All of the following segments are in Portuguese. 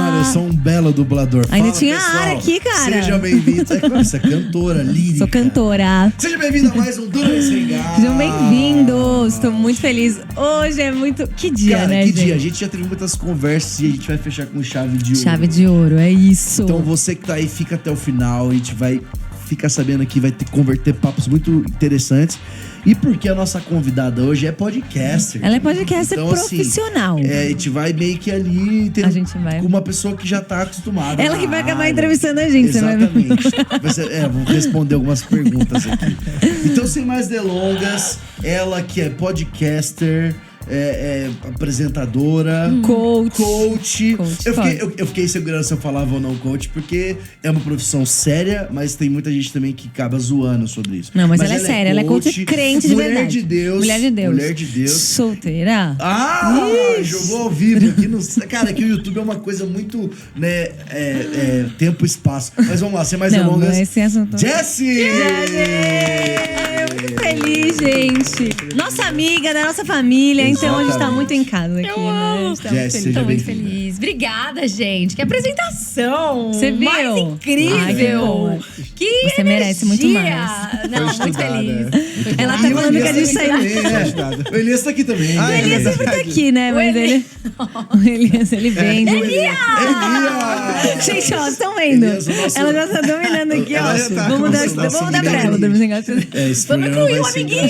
Mano, eu sou um belo dublador. Ainda Fala, tinha pessoal. a área aqui, cara. Sejam bem-vindos. Você é cantora, lírica. Sou cantora. Seja bem-vindo a mais um Duro Sem Gás. Sejam bem-vindos. Estou muito feliz. Hoje é muito... Que dia, Cara, né, que gente? dia. A gente já teve muitas conversas e a gente vai fechar com chave de ouro. Chave de ouro, é isso. Então você que tá aí, fica até o final. A gente vai ficar sabendo aqui, vai ter converter papos muito interessantes. E porque a nossa convidada hoje é podcaster. Ela é podcaster então, profissional. Assim, a gente vai meio que ali A gente vai. com uma pessoa que já tá acostumada. Ela na que vai acabar área. entrevistando a gente, você vai ver. Exatamente. Vou responder algumas perguntas aqui. Então, sem mais delongas, ela que é podcaster, apresentadora, coach. Eu fiquei segurando se eu falava ou não coach, porque é uma profissão séria, mas tem muita gente também que acaba zoando sobre isso. Não, mas ela é séria, ela é coach crente de mulher verdade. De Deus, Mulher de Deus. Mulher de Deus. Solteira. Jogou ao vivo aqui no... Cara, aqui o YouTube é uma coisa muito, né, tempo e espaço. Mas vamos lá, sem mais delongas. Esse assunto... Jessie! Muito feliz, gente. Nossa amiga da nossa família, então a gente tá muito em casa aqui, Eu amo. né? Jessie, seja Tô muito bem-vinda. feliz. Obrigada, gente. Que apresentação! Você viu? Mais incrível! Ai, que bom. Que Você merece muito energia. mais. Não, Foi muito estudada. feliz. Ela E tá o falando que a gente Elias saiu. também, O Elias tá aqui também. Ah, O Elias é sempre tá verdade. aqui, né? Mas ele... O Elias, ele vende. Elias! Gente, ó, estão vendo? Elias, o nosso- Ela já tá dominando aqui, ó. Ela já tá. Vamos dar Nosso pra ela. Esse Vamos programa incluir vai um ser amiguinho!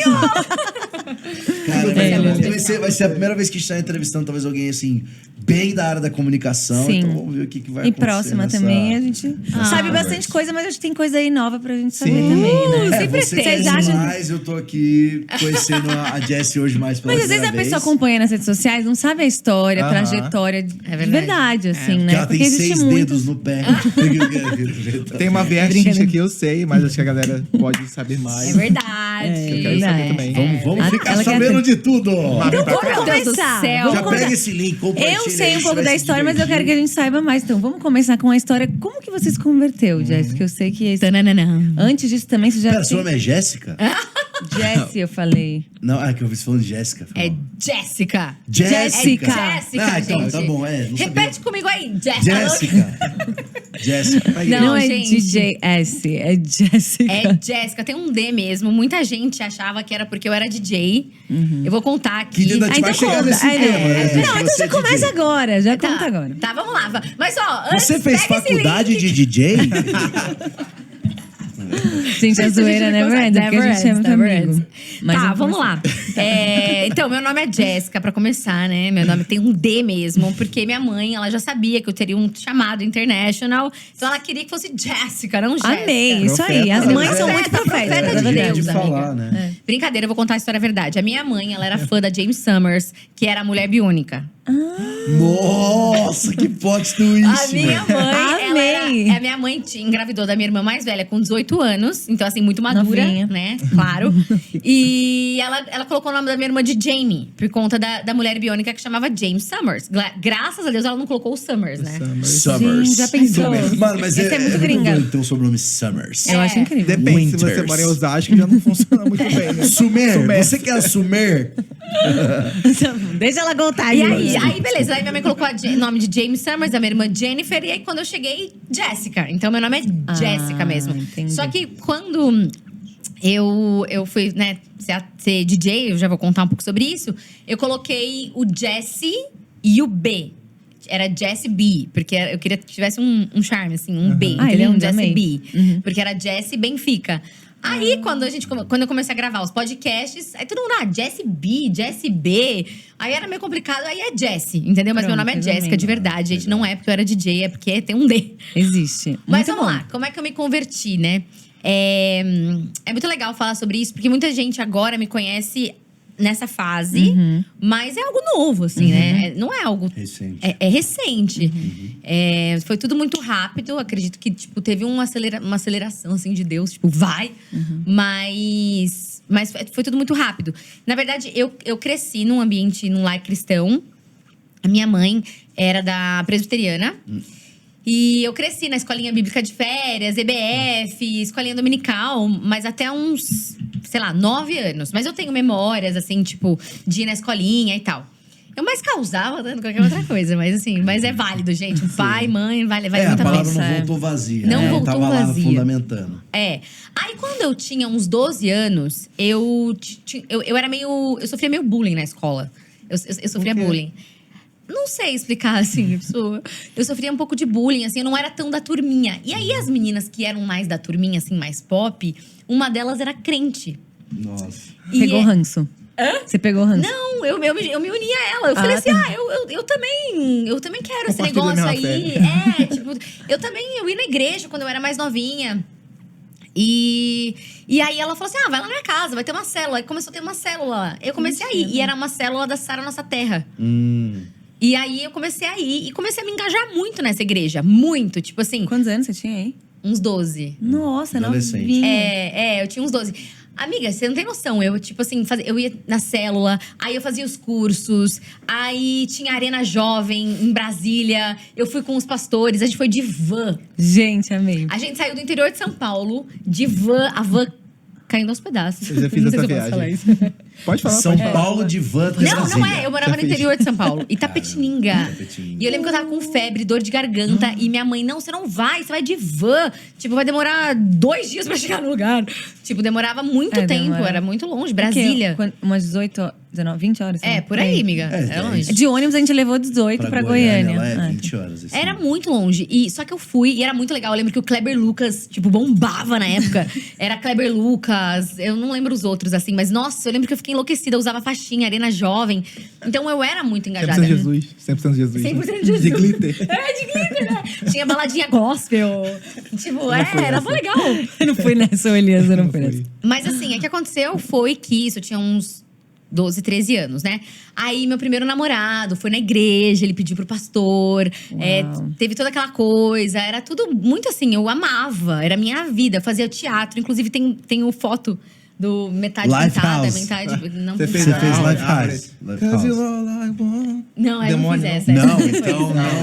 Cara, vai ser a primeira vez que a gente tá entrevistando talvez alguém assim, bem da área da comunicação. Sim. Então vamos ver o que vai E acontecer. próxima nessa- também, a gente sabe bastante conversa. coisa, mas acho que tem coisa aí nova pra gente saber Sim. também, né? Sempre você tem. conhece Vocês acham- mais, eu tô aqui conhecendo a Jessie hoje mais pela Mas às vezes a primeira pessoa vez. acompanha nas redes sociais, não sabe a história, a Aham. trajetória de verdade. verdade, assim, Porque né? ela tem Porque existe 6 muito. dedos no pé. Tem uma vertigem que eu sei, mas acho que a galera pode saber mais. É verdade. Eu quero saber também. Vamos ficar Ela quer sabendo ter- de tudo. Então Meu vamos Deus do começar. céu. Vamos Já começar. pega esse link, compartilha. Eu sei aí, um você pouco vai da se história, mas eu divertir. quero que a gente saiba mais. Então, vamos começar com a história. Como que você se converteu, Jess? Porque eu sei que... Tananana. Antes disso também, você já... Pera, seu nome é Jéssica? Jessie, eu falei. Não, que eu vi você falando de Jéssica. É Jéssica. Jéssica. É Jéssica, Ah, então, gente. tá bom, não Repete sabia. comigo aí. Jéssica. Jéssica. Jéssica. Não, Não, é gente. DJ S, é Jéssica. É Jéssica, tem um D mesmo. Muita gente achava que era porque eu era DJ. Eu vou contar aqui. Que dia da- Ah, A gente vai chegar conta. nesse Ah, tema, né, gente? Não, então Você já é começa DJ. agora, já Tá, conta agora. Tá, vamos lá. Mas ó, antes, Você fez pega esse faculdade link. de DJ? Gente, a zoeira, né, Brenda? Porque a gente é muito amigo. Mas Tá, vamos vamos lá. Então, meu nome é Jéssica, pra começar, né? Meu nome tem um D mesmo, porque minha mãe, ela já sabia que eu teria um chamado international. Então, ela queria que fosse Jéssica, não Jéssica. Amei, isso aí. As Profeta. mães são muito profetas, Profeta é de verdade. Deus, de amiga. falar, né? Brincadeira, eu vou contar a história verdade. A minha mãe, ela era fã da James Summers, que era a mulher biônica. Nossa, que plot twist, A minha velho. mãe, Amei. a minha mãe engravidou da minha irmã mais velha com 18 anos. Então, assim, muito madura, Novinha. né? Claro. E ela colocou o nome da minha irmã de Jamie, por conta da mulher biônica que chamava James Summers. Graças a Deus, ela não colocou o Summers, né? Summers. Sim, já pensou? Mano, mas Esse é muito gringa. bonito ter o sobrenome Summers. Eu acho incrível. Depende, se você Winters. mora em Osasco, já não funciona muito bem, né? Sumer, você quer Sumer? Deixa ela contar, E gente. aí, beleza. Aí minha mãe colocou o nome de James Summers, a minha irmã Jennifer. E aí, quando eu cheguei, Jéssica. Então, meu nome é Jéssica mesmo. entendi. Só que quando eu fui, né, ser DJ, eu já vou contar um pouco sobre isso. Eu coloquei o Jesse e o B. Era Jessie B, porque eu queria que tivesse um charme, assim, um B, Ah, entendeu? Um lindo, Jessie amei. B. Porque era Jessie Benfica. Aí, quando eu comecei a gravar os podcasts, aí todo mundo, Jessie B, Jessie B. Aí era meio complicado, aí é Jessie, entendeu? Mas meu Pronto, nome é Jéssica, resumindo. de verdade, gente. Não é porque eu era DJ, é porque tem um D. Existe. Mas Muito vamos bom. lá, como é que eu me converti, né? É muito legal falar sobre isso, porque muita gente agora me conhece nessa fase, mas é algo novo, assim, né? Não é algo… Recente. É recente. Foi tudo muito rápido. Acredito que, tipo, teve uma aceleração, assim, de Deus. Tipo, vai. Mas foi tudo muito rápido. Na verdade, eu cresci num ambiente, num lar cristão. A minha mãe era da presbiteriana. E eu cresci na escolinha bíblica de férias, EBF, escolinha dominical, mas até uns, sei lá, 9 anos. Mas eu tenho memórias, assim, tipo, de ir na escolinha e tal. Eu mais causava do que qualquer outra coisa, mas assim, mas é válido, gente. O pai, mãe, vale muito a palavra pena. não voltou vazia. Não né? voltou Tava vazia. lá fundamentando. Aí, quando eu tinha uns 12 anos, eu era meio... Eu sofria meio bullying na escola. Eu sofria bullying. Não sei explicar, assim. Eu sofria um pouco de bullying, assim. Eu não era tão da turminha. E aí, as meninas que eram mais da turminha, assim, mais pop… Uma delas era crente. Nossa. Pegou ranço. Você pegou ranço? Não, eu me uni a ela. Eu falei assim, eu também quero esse Compartilho negócio da aí. minha Tipo, eu ia na igreja quando eu era mais novinha. E aí ela falou assim, vai lá na minha casa, vai ter uma célula. Aí começou a ter uma célula lá. Eu comecei a ir. E era uma célula da Sara Nossa Terra. E aí eu comecei a ir. E comecei a me engajar muito nessa igreja. Muito, tipo assim… Quantos anos você tinha aí? Uns 12. Nossa, Adolescente. novinha. Eu tinha uns 12. Amiga, você não tem noção. Eu, tipo assim, eu ia na célula, aí eu fazia os cursos, aí tinha Arena Jovem em Brasília. Eu fui com os pastores, a gente foi de van. Gente, amei. A gente saiu do interior de São Paulo, de van, a van caindo aos pedaços. Eu já fiz Não sei essa se eu posso falar viagem. isso. Pode falar, São pode falar. Paulo de van até Brasília. Não é. Eu morava Já no fiz. interior de São Paulo, Itapetininga. Itapetininga. E eu lembro que eu tava com febre, dor de garganta. E minha mãe, não, você não vai, você vai de van. Tipo, vai demorar 2 dias pra chegar no lugar. Tipo, demorava muito tempo, demora. era muito longe. Brasília. Umas 18, 19, 20 horas? né? Por aí, amiga. É, Era longe. De ônibus a gente levou 18 pra Goiânia. Lá é 20 horas. Assim. Era muito longe. Só que eu fui e era muito legal. Eu lembro que o Kleber Lucas, tipo, bombava na época. Era Kleber Lucas, eu não lembro os outros, assim. Mas, nossa, eu lembro que eu fiquei enlouquecida. Eu usava faixinha, Arena Jovem. Então, eu era muito engajada. 100% Jesus. 100% Jesus. 100% Jesus. De glitter. De glitter, né? Tinha baladinha gospel. Tipo, era mó legal. Eu não fui nessa, Elias, eu não fui nessa. Mas assim, o que aconteceu foi que isso, eu tinha uns 12, 13 anos, né? Aí, meu primeiro namorado foi na igreja, ele pediu pro pastor. Teve toda aquela coisa. Era tudo muito assim, eu amava. Era a minha vida, eu fazia teatro. Inclusive, tenho foto do metade pintada, Lifehouse. metade… Não, Você Você fez pintada. Lifehouse. Cause you all I want. Não, eu não fiz Demônio, essa. Não,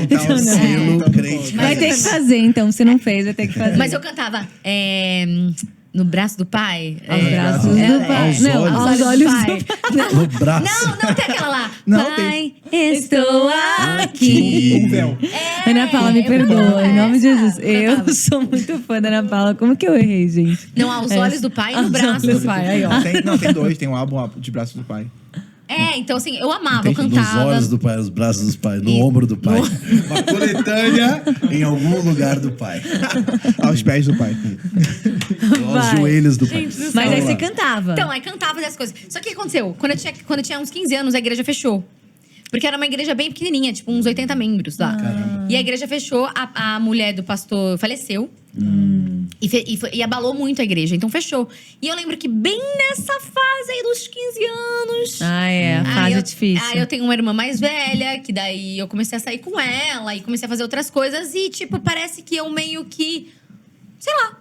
então selo crente. Vai ter que fazer, então. Se não fez, vai ter que fazer. Mas eu cantava… no braço do pai? Aos braços do pai. Aos Não, olhos. aos olhos pai. do No braço. Não, tem aquela lá. Não, Pai, estou aqui. Um véu. Ana Paula, me eu perdoa, cantava em nome de essa. Jesus. Eu Cantava. sou muito fã da Ana Paula. Como que eu errei, gente? Não, aos olhos do pai e no Aos braço olhos do pai. Aí, ó. Tem 2, tem um álbum de braço do pai. Então assim, eu amava, eu Nos cantava. olhos do pai, nos braços do pai, no E- ombro do pai. Uma coletânea em algum lugar do pai. Aos pés do pai. Aos Vai. joelhos do pai. Gente do Mas céu. aí Vamos você lá. cantava. Então, aí cantava essas coisas. Só que o que aconteceu? Quando eu tinha uns 15 anos, a igreja fechou. Porque era uma igreja bem pequenininha, tipo uns 80 membros lá. E a igreja fechou, a mulher do pastor faleceu. E abalou muito a igreja, então fechou. E eu lembro que bem nessa fase aí dos 15 anos… A fase eu, difícil. Aí eu tenho uma irmã mais velha, que daí eu comecei a sair com ela. E comecei a fazer outras coisas. E, tipo, parece que eu meio que… Sei lá.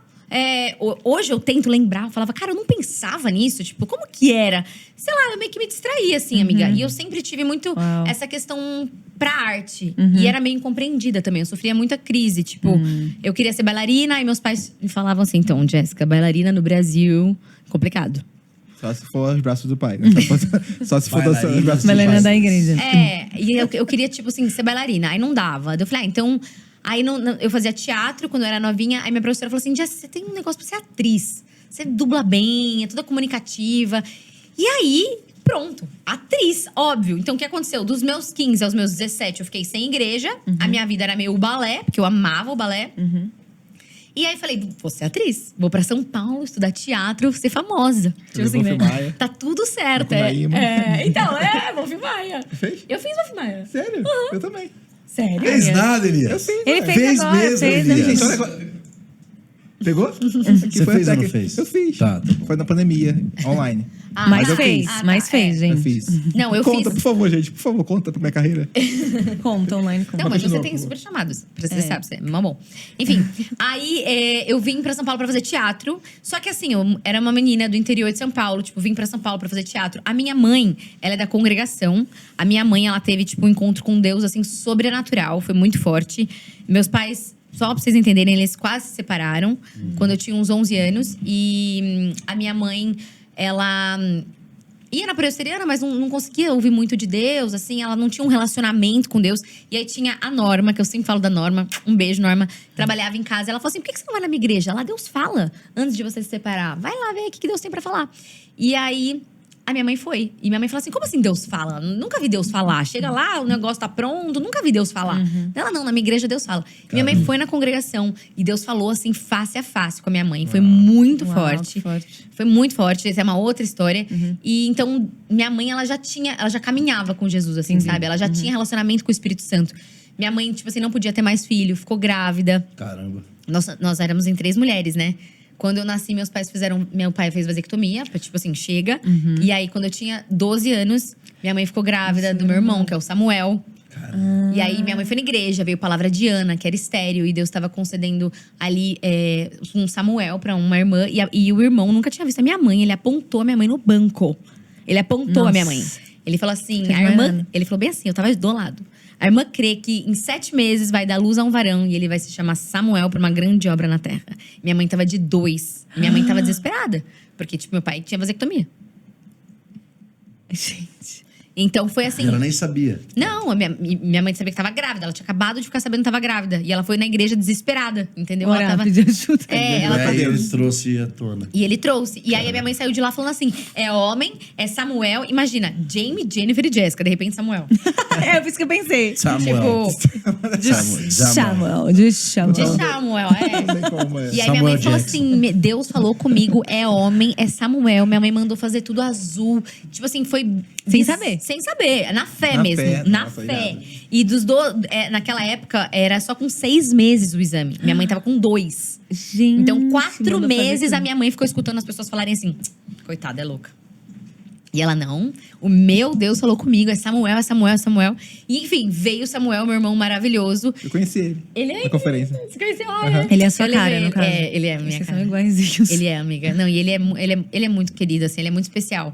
Hoje eu tento lembrar, eu falava, cara, eu não pensava nisso. Tipo, como que era? Sei lá, eu meio que me distraía, assim, amiga. E eu sempre tive muito Uau. essa questão pra arte. E era meio incompreendida também. Eu sofria muita crise. Tipo, eu queria ser bailarina. E meus pais me falavam assim, então, Jéssica, bailarina no Brasil… Complicado. Só se for os braços do pai. Né? Só se for dançando os braços do Bailarina pai. da igreja. E eu queria, tipo assim, ser bailarina. Aí não dava. Daí eu falei, então… Aí eu fazia teatro quando eu era novinha. Aí minha professora falou assim, Jéssica, você tem um negócio pra ser atriz. Você dubla bem, é toda comunicativa. E aí, pronto. Atriz, óbvio. Então, o que aconteceu? Dos meus 15 aos meus 17, eu fiquei sem igreja. A minha vida era meio balé, porque eu amava o balé. E aí, falei, vou ser atriz. Vou pra São Paulo, estudar teatro, ser famosa. Tipo assim, né? Wolf-Maia. Tá tudo certo. Macunaíma. Então, Wolf-Maia. Fez? Eu fiz Wolf-Maia. Sério? Eu também. Sério? Fez nada, Eu Elias. fiz. Ele ué. fez agora, mesmo, fez, Elias. Gente, olha agora. Pegou? Você fez ou não fez? Eu fiz. Tá bom. Foi na pandemia, online. Mas tá. fez, mas fez, Eu gente. fiz. Não, eu Conta, fiz. por favor, gente. Por favor, conta pra minha carreira. Conta online, conta. Não, mas continua, você tem por super chamados. Você sabe, você é mó bom. Enfim, aí eu vim pra São Paulo pra fazer teatro. Só que assim, eu era uma menina do interior de São Paulo. Tipo, vim pra São Paulo pra fazer teatro. A minha mãe, ela é da congregação. A minha mãe, ela teve, tipo, um encontro com Deus, assim, sobrenatural. Foi muito forte. Meus pais… Só pra vocês entenderem, eles quase se separaram quando eu tinha uns 11 anos. E a minha mãe, ela ia na presbiteriana, mas não conseguia ouvir muito de Deus, assim. Ela não tinha um relacionamento com Deus. E aí tinha a Norma, que eu sempre falo da Norma. Um beijo, Norma. Trabalhava em casa. Ela falou assim, por que você não vai na minha igreja? Lá Deus fala, antes de você se separar. Vai lá ver o que Deus tem pra falar. E aí, a minha mãe foi. E minha mãe falou assim, como assim Deus fala? Nunca vi Deus falar. Chega lá, o negócio tá pronto. Nunca vi Deus falar. Ela, não, na minha igreja Deus fala. Minha mãe foi na congregação. E Deus falou assim, face a face com a minha mãe. Foi muito forte. Foi muito forte. Essa é uma outra história. E então, minha mãe, ela já caminhava com Jesus, assim, sabe? Ela já tinha relacionamento com o Espírito Santo. Minha mãe, tipo assim, não podia ter mais filho. Ficou grávida. Caramba. Nós éramos em 3 mulheres, né? Quando eu nasci, meu pai fez vasectomia, tipo assim, chega. E aí, quando eu tinha 12 anos, minha mãe ficou grávida do meu irmão, que é o Samuel. E aí, minha mãe foi na igreja, veio a palavra de Ana, que era estéril. E Deus estava concedendo ali um Samuel pra uma irmã. E o irmão nunca tinha visto a minha mãe. Ele apontou a minha mãe no banco. Ele apontou a minha mãe. Ele falou assim, a irmã… Ele falou bem assim, eu tava do lado. A irmã crê que em 7 meses vai dar luz a um varão e ele vai se chamar Samuel para uma grande obra na terra. Minha mãe tava de 2. Minha mãe tava desesperada. Porque, tipo, meu pai tinha vasectomia. Gente. Então foi assim. Ela nem sabia. Não, minha mãe sabia que tava grávida. Ela tinha acabado de ficar sabendo que tava grávida. E ela foi na igreja desesperada, entendeu? Orar, Ela tava. pedir ajuda. Ela E aí ele trouxe à tona. E ele trouxe. E aí a minha mãe saiu de lá falando assim: é homem, é Samuel. Imagina, Jamie, Jennifer e Jessica, de repente Samuel. É por isso que eu pensei. Samuel. Tipo, De Samuel. de Samuel, é. Não tem como, E aí minha mãe falou assim: Deus falou comigo, é homem, é Samuel. Minha mãe mandou fazer tudo azul. Tipo assim, foi. Sem saber. Sem saber. Na fé Na mesmo. fé, na nossa, fé. irado. E naquela época, era só com 6 meses o exame. Minha mãe tava com 2. Gente. Então, 4 mandou fazer meses tudo. a minha mãe ficou escutando as pessoas falarem assim: coitada, é louca. E ela, não, o meu Deus falou comigo, é Samuel, é Samuel, é Samuel. E enfim, veio Samuel, meu irmão maravilhoso. Eu conheci ele. Ele é… Na conferência. Você conheceu? Ele é a sua Eu cara, levei- no caso. ele é a minha Vocês cara. são iguaizinhos. Ele é, amiga. Não, e ele é muito querido, assim, ele é muito especial.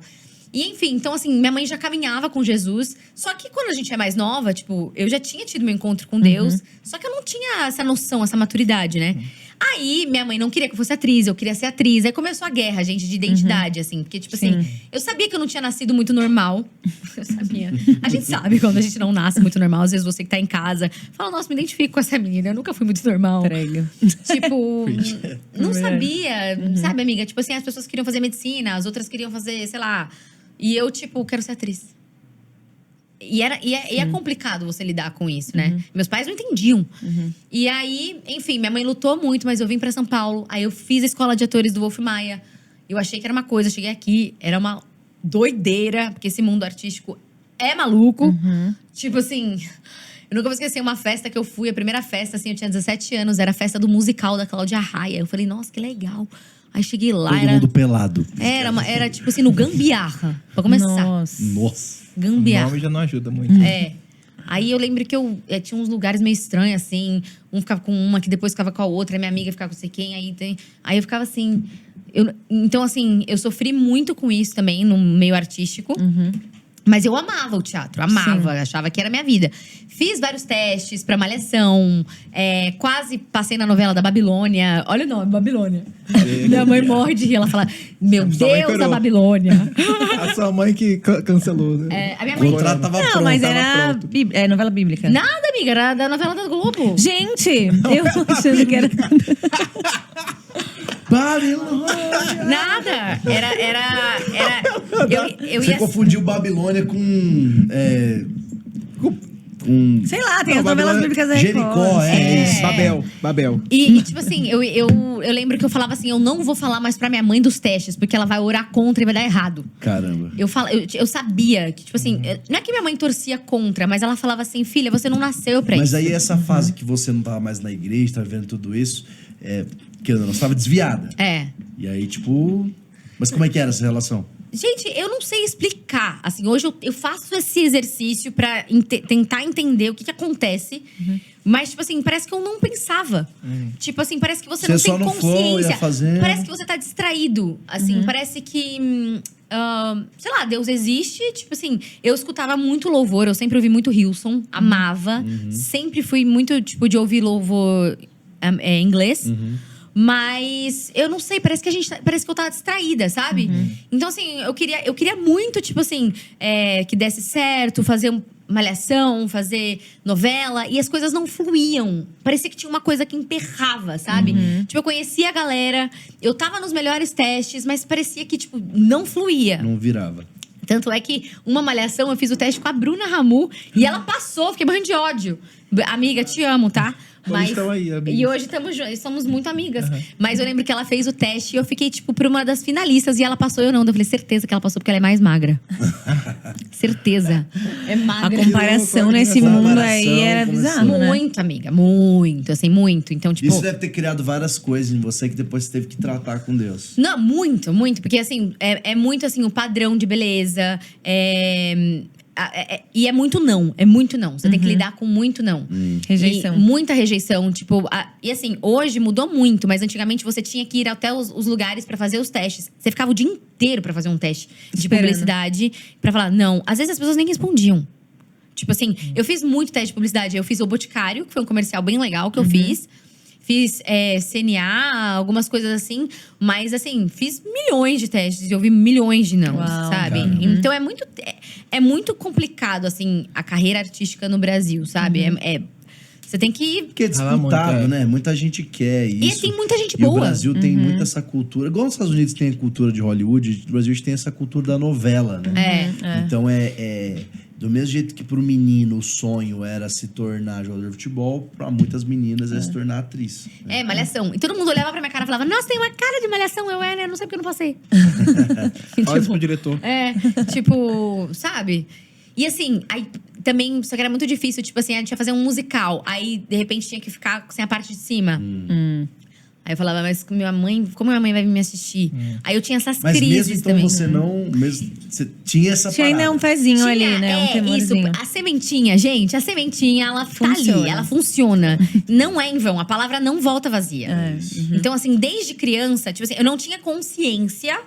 E enfim, então assim, minha mãe já caminhava com Jesus. Só que quando a gente é mais nova, tipo, eu já tinha tido meu encontro com Deus. Só que eu não tinha essa noção, essa maturidade, né? Aí, minha mãe não queria que eu fosse atriz, eu queria ser atriz. Aí começou a guerra, gente, de identidade, assim. Porque, tipo assim, eu sabia que eu não tinha nascido muito normal. Eu sabia. A gente sabe quando a gente não nasce muito normal. Às vezes você que tá em casa, fala, nossa, me identifico com essa menina. Eu nunca fui muito normal. Entrega. Tipo, não sabia, sabe, amiga? Tipo assim, as pessoas queriam fazer medicina, as outras queriam fazer, sei lá. E eu, tipo, quero ser atriz. E é complicado você lidar com isso, né? Meus pais não entendiam. E aí, enfim, minha mãe lutou muito, mas eu vim pra São Paulo. Aí eu fiz a escola de atores do Wolf Maia. Eu achei que era uma coisa, eu cheguei aqui, era uma doideira, porque esse mundo artístico é maluco. Tipo assim, eu nunca vou esquecer uma festa que eu fui, a primeira festa, assim, eu tinha 17 anos, era a festa do musical da Cláudia Raia. Eu falei, nossa, que legal. Aí cheguei lá, Todo mundo pelado. era tipo assim, no Gambiarra, pra começar. Nossa. Nossa. O Gambiarra. nome já não ajuda muito. É. Aí eu lembro que eu tinha uns lugares meio estranhos, assim. Um ficava com uma, que depois ficava com a outra. A minha amiga ficava com não sei quem. Aí eu ficava assim… Então, assim, eu sofri muito com isso também, no meio artístico. Mas eu amava o teatro, amava, achava que era a minha vida. Fiz vários testes pra Malhação, quase passei na novela da Babilônia. Olha o nome, Babilônia. Minha mãe morre de rir, ela fala, meu Sua mãe Deus, da curou. Babilônia. A sua mãe que cancelou, né? A minha O mãe… contrato tava Não, pronto. mas tava era pronto. novela bíblica. Nada, amiga, era da novela da Globo. Gente, eu achando que era… Babilônia! Nada. Eu Você ia… confundiu Babilônia com Sei lá, tem Não, as novelas Babilônia- bíblicas aí. Jericó, isso. Babel. E, tipo assim, eu lembro que eu falava assim, eu não vou falar mais pra minha mãe dos testes, porque ela vai orar contra e vai dar errado. Caramba. Eu sabia que, tipo assim, não é que minha mãe torcia contra, mas ela falava assim, filha, você não nasceu pra Mas isso. aí essa fase que você não tava mais na igreja, tava vendo tudo isso, que você estava desviada. É. E aí, tipo… Mas como é que era essa relação? Gente, eu não sei explicar. Assim, hoje eu faço esse exercício pra tentar entender o que acontece. Mas, tipo assim, parece que eu não pensava. Tipo assim, parece que você não só tem no flow, consciência. ia fazendo. Parece que você tá distraído. Assim, parece que… sei lá, Deus existe. Tipo assim, eu escutava muito louvor. Eu sempre ouvi muito Hilson. Amava. Sempre fui muito, tipo, de ouvir louvor em inglês. Mas eu não sei, parece que eu tava distraída, sabe? Então, assim, eu queria muito, tipo assim, que desse certo, fazer malhação, fazer novela. E as coisas não fluíam. Parecia que tinha uma coisa que emperrava, sabe? Tipo, eu conhecia a galera, eu tava nos melhores testes, mas parecia que, tipo, não fluía. Não virava. Tanto é que uma malhação, eu fiz o teste com a Bruna Ramu e ela passou, fiquei morrendo de ódio. Amiga, te amo, tá? Hoje estão aí, amigas. E hoje somos muito amigas. Mas eu lembro que ela fez o teste e eu fiquei, tipo, por uma das finalistas. E ela passou, eu não. Eu falei, certeza que ela passou porque ela é mais magra. Certeza. É magra. A comparação nesse mundo aí era bizarro, né? Muito, amiga. Muito, assim, muito. Então, tipo… Isso deve ter criado várias coisas em você que depois você teve que tratar com Deus. Não, muito, muito. Porque, assim, é muito, assim, o padrão de beleza. E é muito não. É muito não. Você tem que lidar com muito não. Rejeição. E muita rejeição. Tipo, e assim, hoje mudou muito. Mas antigamente você tinha que ir até os lugares pra fazer os testes. Você ficava o dia inteiro pra fazer um teste de publicidade. Pra falar não. Às vezes as pessoas nem respondiam. Tipo assim, eu fiz muito teste de publicidade. Eu fiz o Boticário, que foi um comercial bem legal que eu fiz. Fiz CNA, algumas coisas assim. Mas, assim, fiz milhões de testes. E ouvi milhões de não, sabe? Cara. Então, é muito complicado, assim, a carreira artística no Brasil, sabe? Você tem que… Porque é disputado, né? Muita gente quer isso. E tem muita gente E boa. o Brasil tem muito essa cultura. Igual os Estados Unidos tem a cultura de Hollywood, o Brasil tem essa cultura da novela, né? Então, do mesmo jeito que pro menino o sonho era se tornar jogador de futebol, pra muitas meninas é se tornar atriz. Né? Malhação. E todo mundo olhava pra minha cara e falava, nossa, tem uma cara de malhação. Eu, né? Não sei porque eu não passei. Fala isso pro diretor. Tipo, sabe? E assim, aí também, só que era muito difícil. Tipo assim, a gente ia fazer um musical. Aí, de repente, tinha que ficar sem a parte de cima. Aí eu falava, mas como minha mãe vai me assistir? Aí eu tinha essas mas crises mesmo então também. você não… Você tinha essa Tinha parada. ainda um pezinho ali, né? Um temorzinho. Isso. A sementinha, gente, ela tá ali, ela funciona. Não é em vão, a palavra não volta vazia. Então, assim, desde criança, tipo assim, eu não tinha consciência,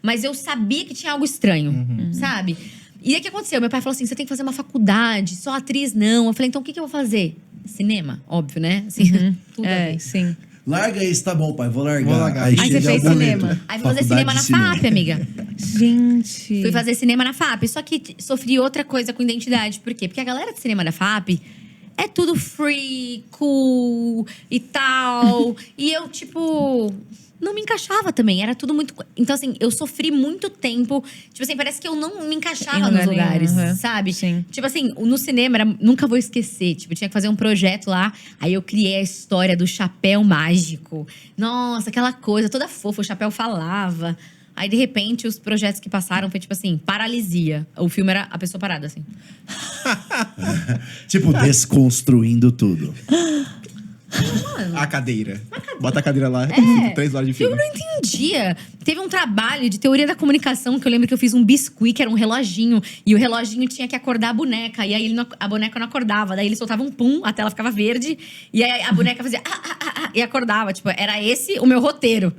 mas eu sabia que tinha algo estranho, sabe? E aí o que aconteceu? Meu pai falou assim: você tem que fazer uma faculdade, só atriz não. Eu falei, então o que eu vou fazer? Cinema, óbvio, né? Assim, tudo a ver. Sim. Larga isso, tá bom, pai, vou largar. Vou largar. Aí você fez cinema. Aí fui fazer cinema na FAP, amiga. Gente. Fui fazer cinema na FAP. Só que sofri outra coisa com identidade. Por quê? Porque a galera de cinema da FAP é tudo free, cool e tal. E eu, tipo… não me encaixava também, era tudo muito… Então, assim, eu sofri muito tempo. Tipo assim, parece que eu não me encaixava nos lugares, sabe? Sim. Tipo assim, no cinema, nunca vou esquecer. Tipo, eu tinha que fazer um projeto lá. Aí eu criei a história do chapéu mágico. Nossa, aquela coisa toda fofa, o chapéu falava. Aí, de repente, os projetos que passaram foi tipo assim, paralisia. O filme era a pessoa parada, assim. Tipo, desconstruindo tudo. A cadeira. Bota a cadeira lá, 3 horas de Eu filme. não entendia. Teve um trabalho de teoria da comunicação que eu lembro que eu fiz um biscuit, que era um reloginho. E o reloginho tinha que acordar a boneca. E aí a boneca não acordava. Daí ele soltava um pum, a tela ficava verde. E aí a boneca fazia e acordava. Tipo, era esse o meu roteiro.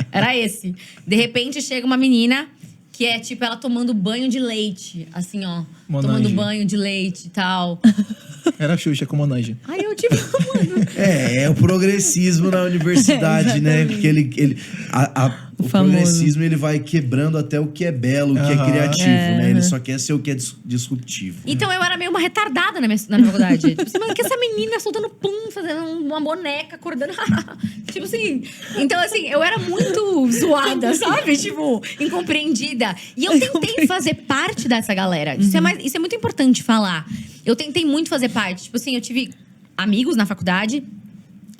Era esse. De repente chega uma menina que é tipo ela tomando banho de leite. Assim, ó. Monange. Tomando banho de leite e tal. Era a Xuxa com Monange. Aí eu tipo, mano… É o progressismo na universidade, né? Porque o progressismo, ele vai quebrando até o que é belo, o que é criativo, né? Ele só quer ser o que é disruptivo. Então eu era meio uma retardada na faculdade. Tipo assim, mano, que essa menina soltando pum, fazendo uma boneca, acordando. Tipo assim. Então, assim, eu era muito zoada, sabe? Tipo, incompreendida. E eu tentei fazer parte dessa galera. Isso é muito importante falar. Eu tentei muito fazer parte. Tipo assim, eu tive amigos na faculdade.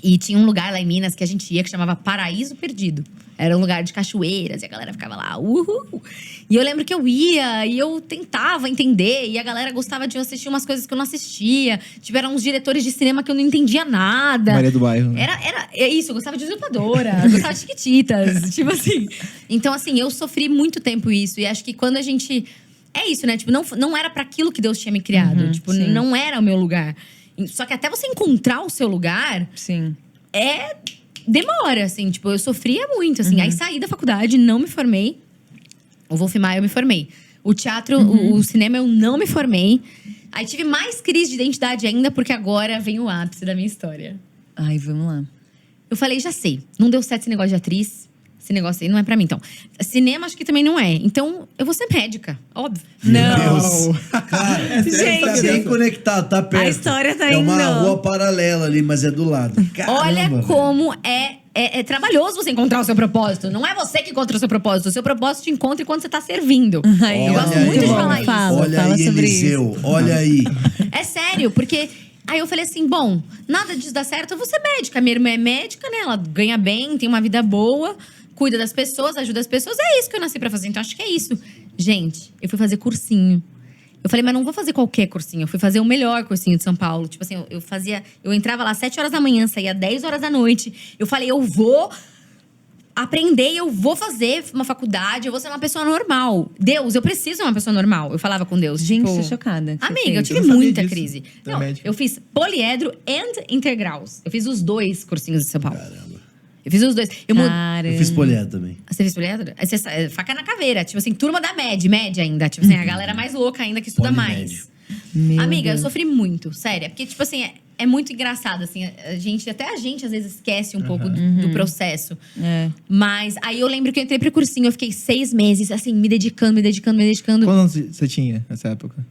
E tinha um lugar lá em Minas que a gente ia, que chamava Paraíso Perdido. Era um lugar de cachoeiras, e a galera ficava lá, uhul. E eu lembro que eu ia, e eu tentava entender. E a galera gostava de assistir umas coisas que eu não assistia. Tipo, eram uns diretores de cinema que eu não entendia nada. Maria do Bairro. É isso, eu gostava de Usurpadora, eu gostava de Chiquititas, tipo assim. Então, assim, eu sofri muito tempo isso. E acho que quando a gente… É isso, né? Tipo, não era pra aquilo que Deus tinha me criado. Tipo, não era o meu lugar. Só que até você encontrar o seu lugar… Sim. Demora, assim. Tipo, eu sofria muito, assim. Aí saí da faculdade, não me formei. O Wolf Maia eu me formei. O teatro, o cinema eu não me formei. Aí tive mais crise de identidade ainda, porque agora vem o ápice da minha história. Ai, vamos lá. Eu falei, já sei. Não deu certo esse negócio de atriz. Esse negócio aí não é pra mim, então. Cinema, acho que também não é. Então, eu vou ser médica, óbvio. Meu Deus. Cara, Gente, tá bem conectado, tá perto. A história tá É indo. uma rua paralela ali, mas é do lado. Caramba, Olha velho. como é trabalhoso você encontrar o seu propósito. Não é você que encontra o seu propósito. O seu propósito te encontra enquanto você tá servindo. Ai, eu Olha gosto aí, muito de mano. falar isso. Olha Fala aí, sobre Eliseu. Olha aí. É sério, porque… Aí eu falei assim, bom, nada disso dá certo, eu vou ser médica. Minha irmã é médica, né? Ela ganha bem, tem uma vida boa, cuida das pessoas, ajuda as pessoas. É isso que eu nasci pra fazer, então acho que é isso. Gente, eu fui fazer cursinho. Eu falei, mas não vou fazer qualquer cursinho. Eu fui fazer o melhor cursinho de São Paulo. Tipo assim, eu entrava lá às 7 horas da manhã, saía às 10 horas da noite. Eu falei, eu vou aprender, eu vou fazer uma faculdade, eu vou ser uma pessoa normal. Deus, eu preciso ser uma pessoa normal. Eu falava com Deus. Gente, tipo, tô chocada. que você Amiga, eu fez. tive não sabia muita disso. crise. Tu é Não, médica. eu fiz poliedro e integraus. Eu fiz os 2 cursinhos de São Paulo. Caramba. Eu fiz os 2. Cara. Eu fiz poliedro também. Você fez poliedro? Aí você, faca na caveira. Tipo assim, turma da média ainda. Tipo assim, a galera mais louca ainda que estuda Polimédio. mais. Meu Amiga, Deus. eu sofri muito, sério. Porque, tipo assim, é muito engraçado, assim. Até a gente, às vezes, esquece um pouco do processo. É. Mas aí eu lembro que eu entrei pro cursinho, eu fiquei 6 meses, assim, me dedicando. Quantos anos você tinha nessa época?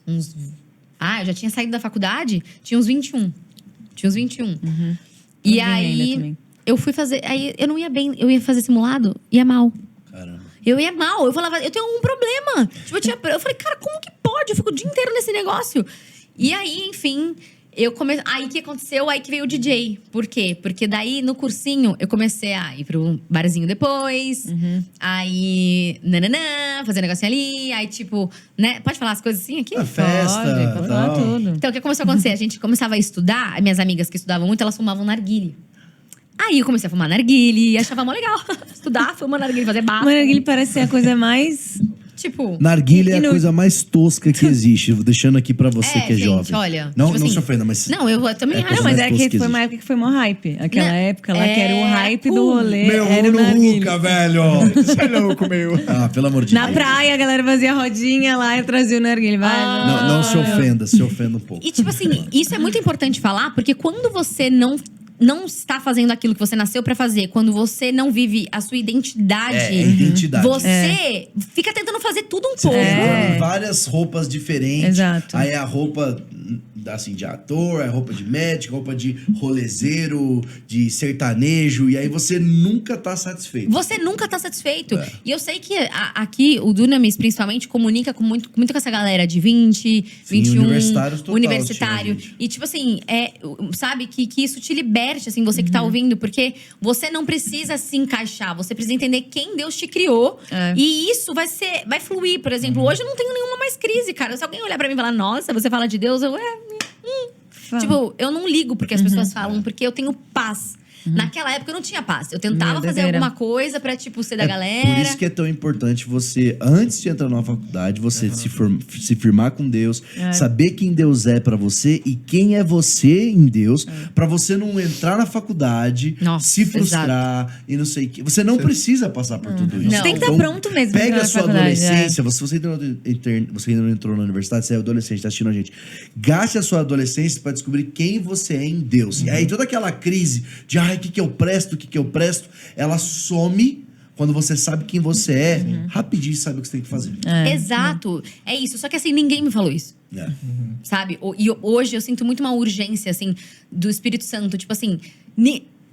Eu já tinha saído da faculdade, tinha uns 21. Tinha uns 21. E Novinha ainda aí, também. eu fui fazer… Aí eu não ia bem, eu ia fazer simulado, ia mal. Caramba. Eu ia mal, eu falava, eu tenho um problema. Tipo, eu falei, cara, como que pode? Eu fico o dia inteiro nesse negócio. E aí, enfim, eu comecei… Aí, o que aconteceu? Aí que veio o DJ. Por quê? Porque daí, no cursinho, eu comecei a ir pro barzinho depois. Aí, fazer um negocinho ali. Aí, tipo, né? Pode falar as coisas assim aqui? A festa. Pode falar tal. tudo. Então, o que começou a acontecer? A gente começava a estudar, as minhas amigas que estudavam muito, elas fumavam narguile. Aí eu comecei a fumar narguile, achava mó legal. Estudar, fumar narguile, fazer bafo. Mano, ele parece ser a coisa mais. Tipo… Narguilha é a Inútil. coisa mais tosca que existe. Vou deixando aqui pra você que é gente, jovem. olha… Não, tipo não assim, se ofenda, mas… Não, eu também É acho. coisa Não, mas mais é tosca que foi existe. uma época que foi mó hype. Aquela Não, época lá, que era o hype do cool. rolê. Meu, era o no narguilé. Ruca, velho! Você é louco, meu. Ah, pelo amor de Na Deus. praia, a galera fazia rodinha lá e trazia o narguilé. Vai, Não se ofenda, se ofenda um pouco. E tipo assim, isso é muito importante falar, porque quando você não está fazendo aquilo que você nasceu pra fazer, quando você não vive a sua identidade, É identidade. você fica tentando fazer tudo um pouco. Você É. tem várias roupas diferentes. Exato. Aí a roupa, assim, de ator, a roupa de médico, a roupa de rolezeiro, de sertanejo. E aí você nunca tá satisfeito. Você nunca tá satisfeito. E eu sei que aqui, o Dunamis, principalmente, comunica muito com essa galera de 20, 21… universitários total, universitário. tinha gente. E, tipo assim, sabe, que isso te liberte, assim, você que tá ouvindo. Porque você não precisa se encaixar. Você precisa entender quem Deus te criou. É. E isso vai fluir. Por exemplo, hoje eu não tenho nenhuma mais crise, cara. Se alguém olhar pra mim e falar, nossa, você fala de Deus, Tipo, eu não ligo porque as pessoas falam, porque eu tenho paz. Naquela época eu não tinha paz. Eu tentava fazer doideira. alguma coisa pra, tipo, ser da galera. Por isso que é tão importante você, antes de entrar numa faculdade, você se firmar com Deus, saber quem Deus é pra você e quem é você em Deus, pra você não entrar na faculdade, Nossa, se frustrar e não sei o quê. Você não precisa passar por tudo isso. Não. Tem que estar pronto mesmo pra Pega entrar a na sua faculdade, adolescência, se você ainda não entrou na universidade, você é adolescente, tá assistindo a gente. Gaste a sua adolescência pra descobrir quem você é em Deus. E aí toda aquela crise de, o que eu presto, ela some quando você sabe quem você é, rapidinho sabe o que você tem que fazer. Exato. É isso. Só que assim, ninguém me falou isso. É. Sabe? E hoje eu sinto muito uma urgência, assim, do Espírito Santo. Tipo assim…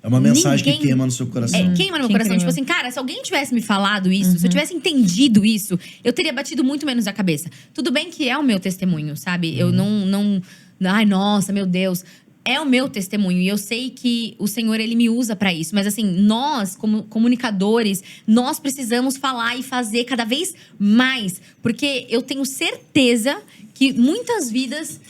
É uma mensagem ninguém- que queima no seu coração. queima no meu Que coração. incrível. Tipo assim, cara, se alguém tivesse me falado isso, se eu tivesse entendido isso, eu teria batido muito menos a cabeça. Tudo bem que é o meu testemunho, sabe? Eu não… Ai, nossa, meu Deus… É o meu testemunho e eu sei que o Senhor, Ele me usa pra isso. Mas assim, nós, como comunicadores, nós precisamos falar e fazer cada vez mais. Porque eu tenho certeza que muitas vidas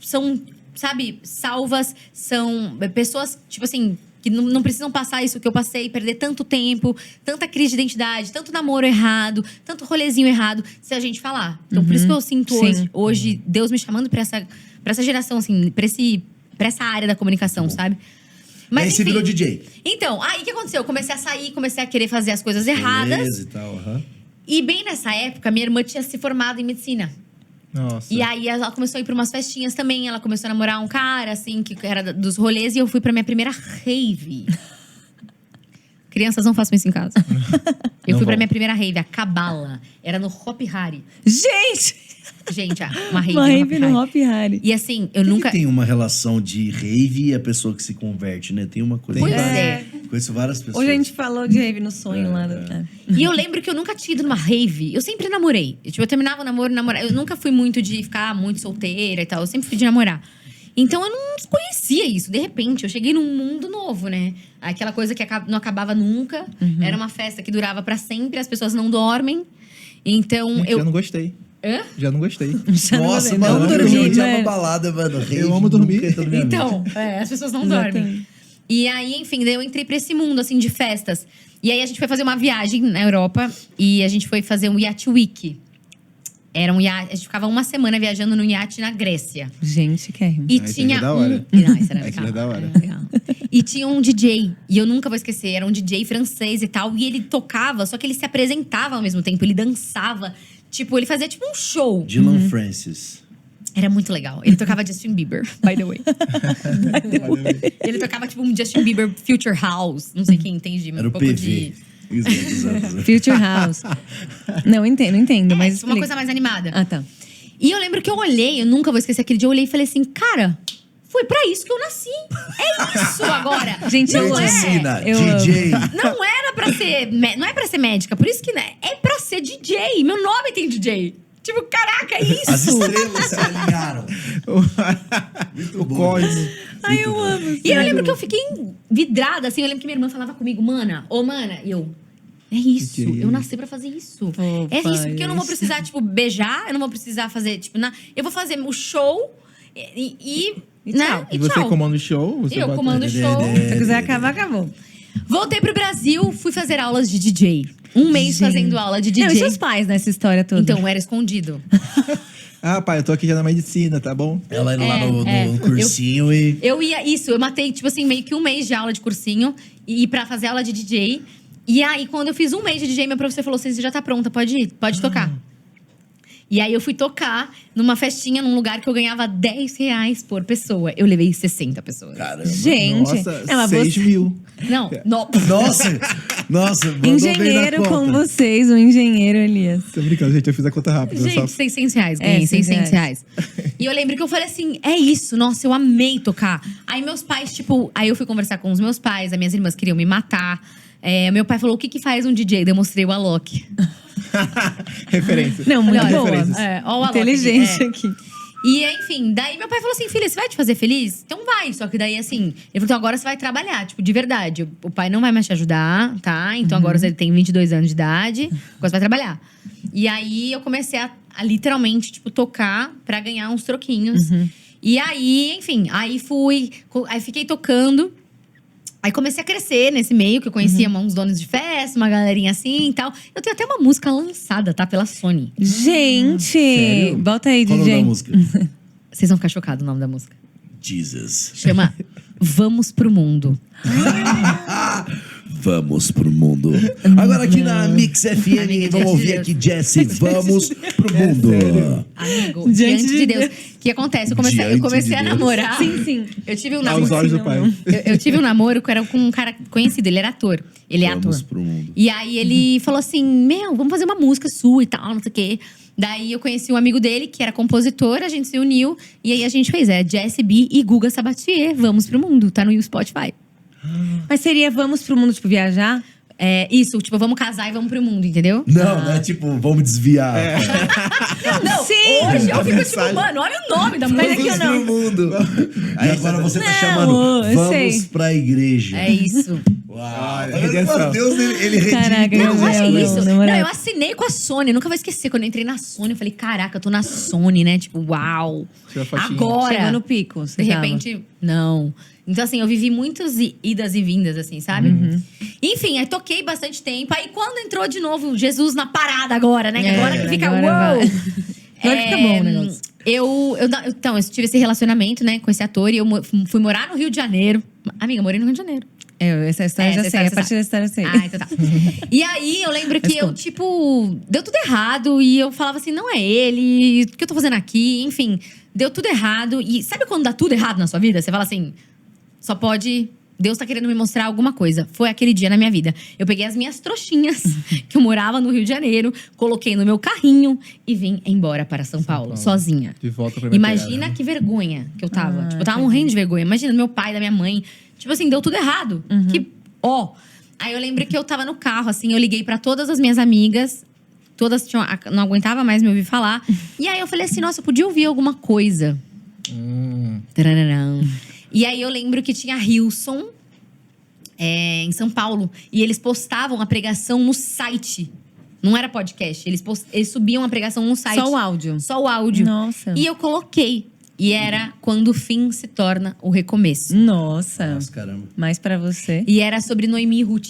são, sabe, salvas. São pessoas, tipo assim… Que não precisam passar isso que eu passei, perder tanto tempo, tanta crise de identidade, tanto namoro errado, tanto rolezinho errado, se a gente falar. Então, por isso que eu sinto Sim. hoje Deus me chamando pra essa geração, assim, pra essa área da comunicação, sabe? Mas aí você enfim. virou DJ. Então, aí o que aconteceu? Eu comecei a sair, comecei a querer fazer as coisas erradas. Beleza e tal, aham. E bem nessa época, minha irmã tinha se formado em medicina. Nossa. E aí ela começou a ir pra umas festinhas também. Ela começou a namorar um cara, assim, que era dos rolês. E eu fui pra minha primeira rave. Crianças, não façam isso em casa. Eu fui pra minha primeira rave, a Cabala. Era no Hop Hari. Gente, uma rave, Uma rave no no Hop Hari. Hop Hari. E assim, eu Que nunca... tem uma relação de rave e a pessoa que se converte, né? Tem uma coisa. Pois é. Conheço várias pessoas. Hoje a gente falou de rave no sonho lá. E eu lembro que eu nunca tinha ido numa rave. Eu sempre namorei. Tipo, eu terminava o namoro, namorava. Eu nunca fui muito de ficar muito solteira e tal. Eu sempre fui de namorar. Então eu não conhecia isso. De repente, eu cheguei num mundo novo, né? Aquela coisa que não acabava nunca. Era uma festa que durava pra sempre. As pessoas não dormem. Então Já não gostei. Hã? Já não gostei. Nossa, Não mano, eu dormi, odiava né? balada, mano. Rave, Eu amo dormir. nunca entrou na minha mente. Então, as pessoas não dormem. E aí, enfim, daí eu entrei pra esse mundo, assim, de festas. E aí, a gente foi fazer uma viagem na Europa. E a gente foi fazer um Yacht Week. Era um iate… A gente ficava uma semana viajando num iate na Grécia. Gente, que é. E isso tinha é da hora. Não, isso era Aquilo legal. é da hora. Era legal. E tinha um DJ. E eu nunca vou esquecer. Era um DJ francês e tal. E ele tocava, só que ele se apresentava ao mesmo tempo. Ele dançava. Tipo, ele fazia tipo um show. Dylan Francis. Era muito legal. Ele tocava Justin Bieber, by the way. Ele tocava tipo um Justin Bieber Future House. Não sei quem entende, mas Era um o pouco PV. de… Exato. Future House. Não entendo, mas tipo, uma coisa mais animada. Ah, tá. E eu lembro que eu olhei, eu nunca vou esquecer aquele dia, eu olhei e falei assim, cara, foi pra isso que eu nasci. É isso agora. Gente, eu amo. Medicina, Eu DJ. Não era pra ser… Não é pra ser médica, por isso que né, é pra ser DJ. Meu nome tem DJ. Tipo, caraca, é isso. As estrelas se alinharam. O código. Ai, eu amo. E eu lembro que eu fiquei vidrada, assim. Eu lembro que minha irmã falava comigo, mana, e eu… É isso, DJ. eu nasci pra fazer isso. É Opa, isso, porque eu não vou precisar, tipo, beijar. Eu não vou precisar fazer, tipo… Eu vou fazer o show e né? tchau. E você tchau. comanda o show? Você Eu bota- comando o show. Se quiser acabar, acabou. Voltei pro Brasil, fui fazer aulas de DJ. Um mês fazendo aula de DJ. Não, e seus pais nessa história toda? Então, era escondido. Ah, pai, eu tô aqui já na medicina, tá bom? Ela indo lá no cursinho e… Eu ia, eu matei, tipo assim, meio que um mês de aula de cursinho. E pra fazer aula de DJ. E aí, quando eu fiz um mês de DJ, meu professor falou assim, você já tá pronta, pode ir, pode tocar. E aí, eu fui tocar numa festinha, num lugar que eu ganhava R$10 por pessoa. Eu levei 60 pessoas. Caramba. Gente. Nossa, Não, mas 6 você- mil. Não, não. Nossa, mandou bem na Engenheiro conta. com vocês, o engenheiro Elias. Tô brincando, gente, eu fiz a conta rápida. Gente, só... R$600, ganhei R$600. E eu lembro que eu falei assim, é isso, nossa, eu amei tocar. Aí meus pais, tipo… Aí eu fui conversar com os meus pais, as minhas irmãs queriam me matar. Meu pai falou, o que faz um DJ? Eu mostrei o Alok. Referência. Não, muito Olha, boa. referências. Ó o Alok. Inteligente É. aqui. E, enfim, daí meu pai falou assim, filha, você vai te fazer feliz? Então vai. Só que daí, assim, ele falou, então agora você vai trabalhar, tipo, de verdade. O pai não vai mais te ajudar, tá? Então agora você tem 22 anos de idade, agora você vai trabalhar. E aí, eu comecei a literalmente, tipo, tocar pra ganhar uns troquinhos. E aí, enfim, aí fiquei tocando. Aí comecei a crescer nesse meio, que eu conhecia uns donos de festa, uma galerinha assim e tal. Eu tenho até uma música lançada, tá? Pela Sony. Gente, Sério? bota aí, Qual o nome DJ. da música? Vocês vão ficar chocados o nome da música. Jesus. Chama Vamos Pro Mundo. Vamos pro mundo. Agora aqui na Mix FM, Amiga, vamos diante ouvir de aqui, Jessie. Vamos pro mundo. Amigo, Diante diante de de Deus. O que acontece? Eu comecei Diante de a Deus. namorar. Sim. Eu tive um Aos namoro. olhos do pai. Eu tive um namoro que era com um cara conhecido, ele era ator. Ele é Vamos ator. pro mundo. E aí ele falou assim: vamos fazer uma música sua e tal, não sei o quê. Daí eu conheci um amigo dele, que era compositor, a gente se uniu. E aí a gente fez, Jessie B e Guga Sabatier. Vamos pro mundo, tá no Spotify. Mas seria vamos pro mundo, tipo, viajar? Isso, tipo, vamos casar e vamos pro mundo, entendeu? Não é tipo, vamos desviar. Não, Sim. hoje eu fico tipo, Mensagem. mano, olha o nome da música. Mas aqui eu não. Pro mundo. Aí agora você tá Não, chamando, eu vamos sei. pra igreja. É isso. Uau. Redenção. Meu Deus, ele redime Caraca, todas eu as Olha não, isso. na Não, moral. eu assinei com a Sony. Eu nunca vou esquecer. Quando eu entrei na Sony, eu falei, caraca, eu tô na Sony, né? Tipo, uau. Tirou a fotinha. Agora. Chegou no pico. De repente, não. Então, assim, eu vivi muitas idas e vindas, assim, sabe? Enfim, aí toquei bastante tempo. Aí, quando entrou de novo Jesus na parada agora, né? Que agora que fica, agora uau! vai. Agora fica bom o negócio. Então, eu tive esse relacionamento, né, com esse ator. E eu fui morar no Rio de Janeiro. Amiga, morei no Rio de Janeiro. Essa história eu já sei. A partir da história eu sei. Ah, então tá. E aí, eu lembro que eu, tipo… Deu tudo errado. E eu falava assim, não é ele. O que eu tô fazendo aqui? Enfim, deu tudo errado. E sabe quando dá tudo errado na sua vida? Você fala assim, só pode… Deus tá querendo me mostrar alguma coisa. Foi aquele dia na minha vida. Eu peguei as minhas trouxinhas, que eu morava no Rio de Janeiro, coloquei no meu carrinho e vim embora para São Paulo, sozinha. De volta pra minha Imagina terra. que vergonha que eu tava. Tipo, eu tava morrendo de vergonha. Imagina, meu pai, da minha mãe. Tipo assim, deu tudo errado. Aí eu lembro que eu tava no carro, assim, eu liguei pra todas as minhas amigas. Todas não aguentava mais me ouvir falar. E aí eu falei assim, nossa, eu podia ouvir alguma coisa. Tarararã. E aí eu lembro que tinha Hilson em São Paulo. E eles postavam a pregação no site. Não era podcast. Eles subiam a pregação no site. Só o áudio? Só o áudio. Nossa. E eu coloquei. E era quando o fim se torna o recomeço. Nossa. Nossa, caramba. Mais pra você. E era sobre Noemi e Ruth.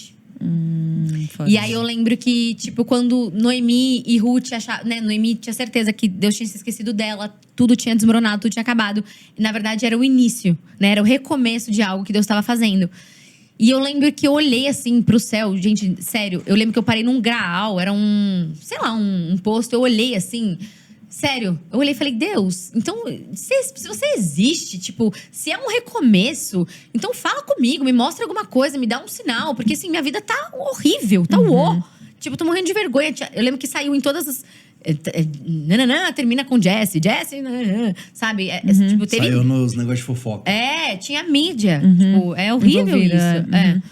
Foda. E aí eu lembro que, tipo, quando Noemi e Ruth achavam… Né, Noemi tinha certeza que Deus tinha se esquecido dela. Tudo tinha desmoronado, tudo tinha acabado. E, na verdade, era o início, né? Era o recomeço de algo que Deus estava fazendo. E eu lembro que eu olhei, assim, pro céu. Gente, sério. Eu lembro que eu parei num graal. Era sei lá, um posto. Eu olhei, assim… Sério, eu olhei e falei, Deus, então, se você existe, tipo, se é um recomeço, então fala comigo, me mostra alguma coisa, me dá um sinal. Porque, assim, minha vida tá horrível, tá Tipo, tô morrendo de vergonha. Eu lembro que saiu em todas as… termina com Jesse, sabe? Tipo, teve… Saiu nos negócios de fofoca. Tinha mídia. Tipo, é horrível Envolvida, isso.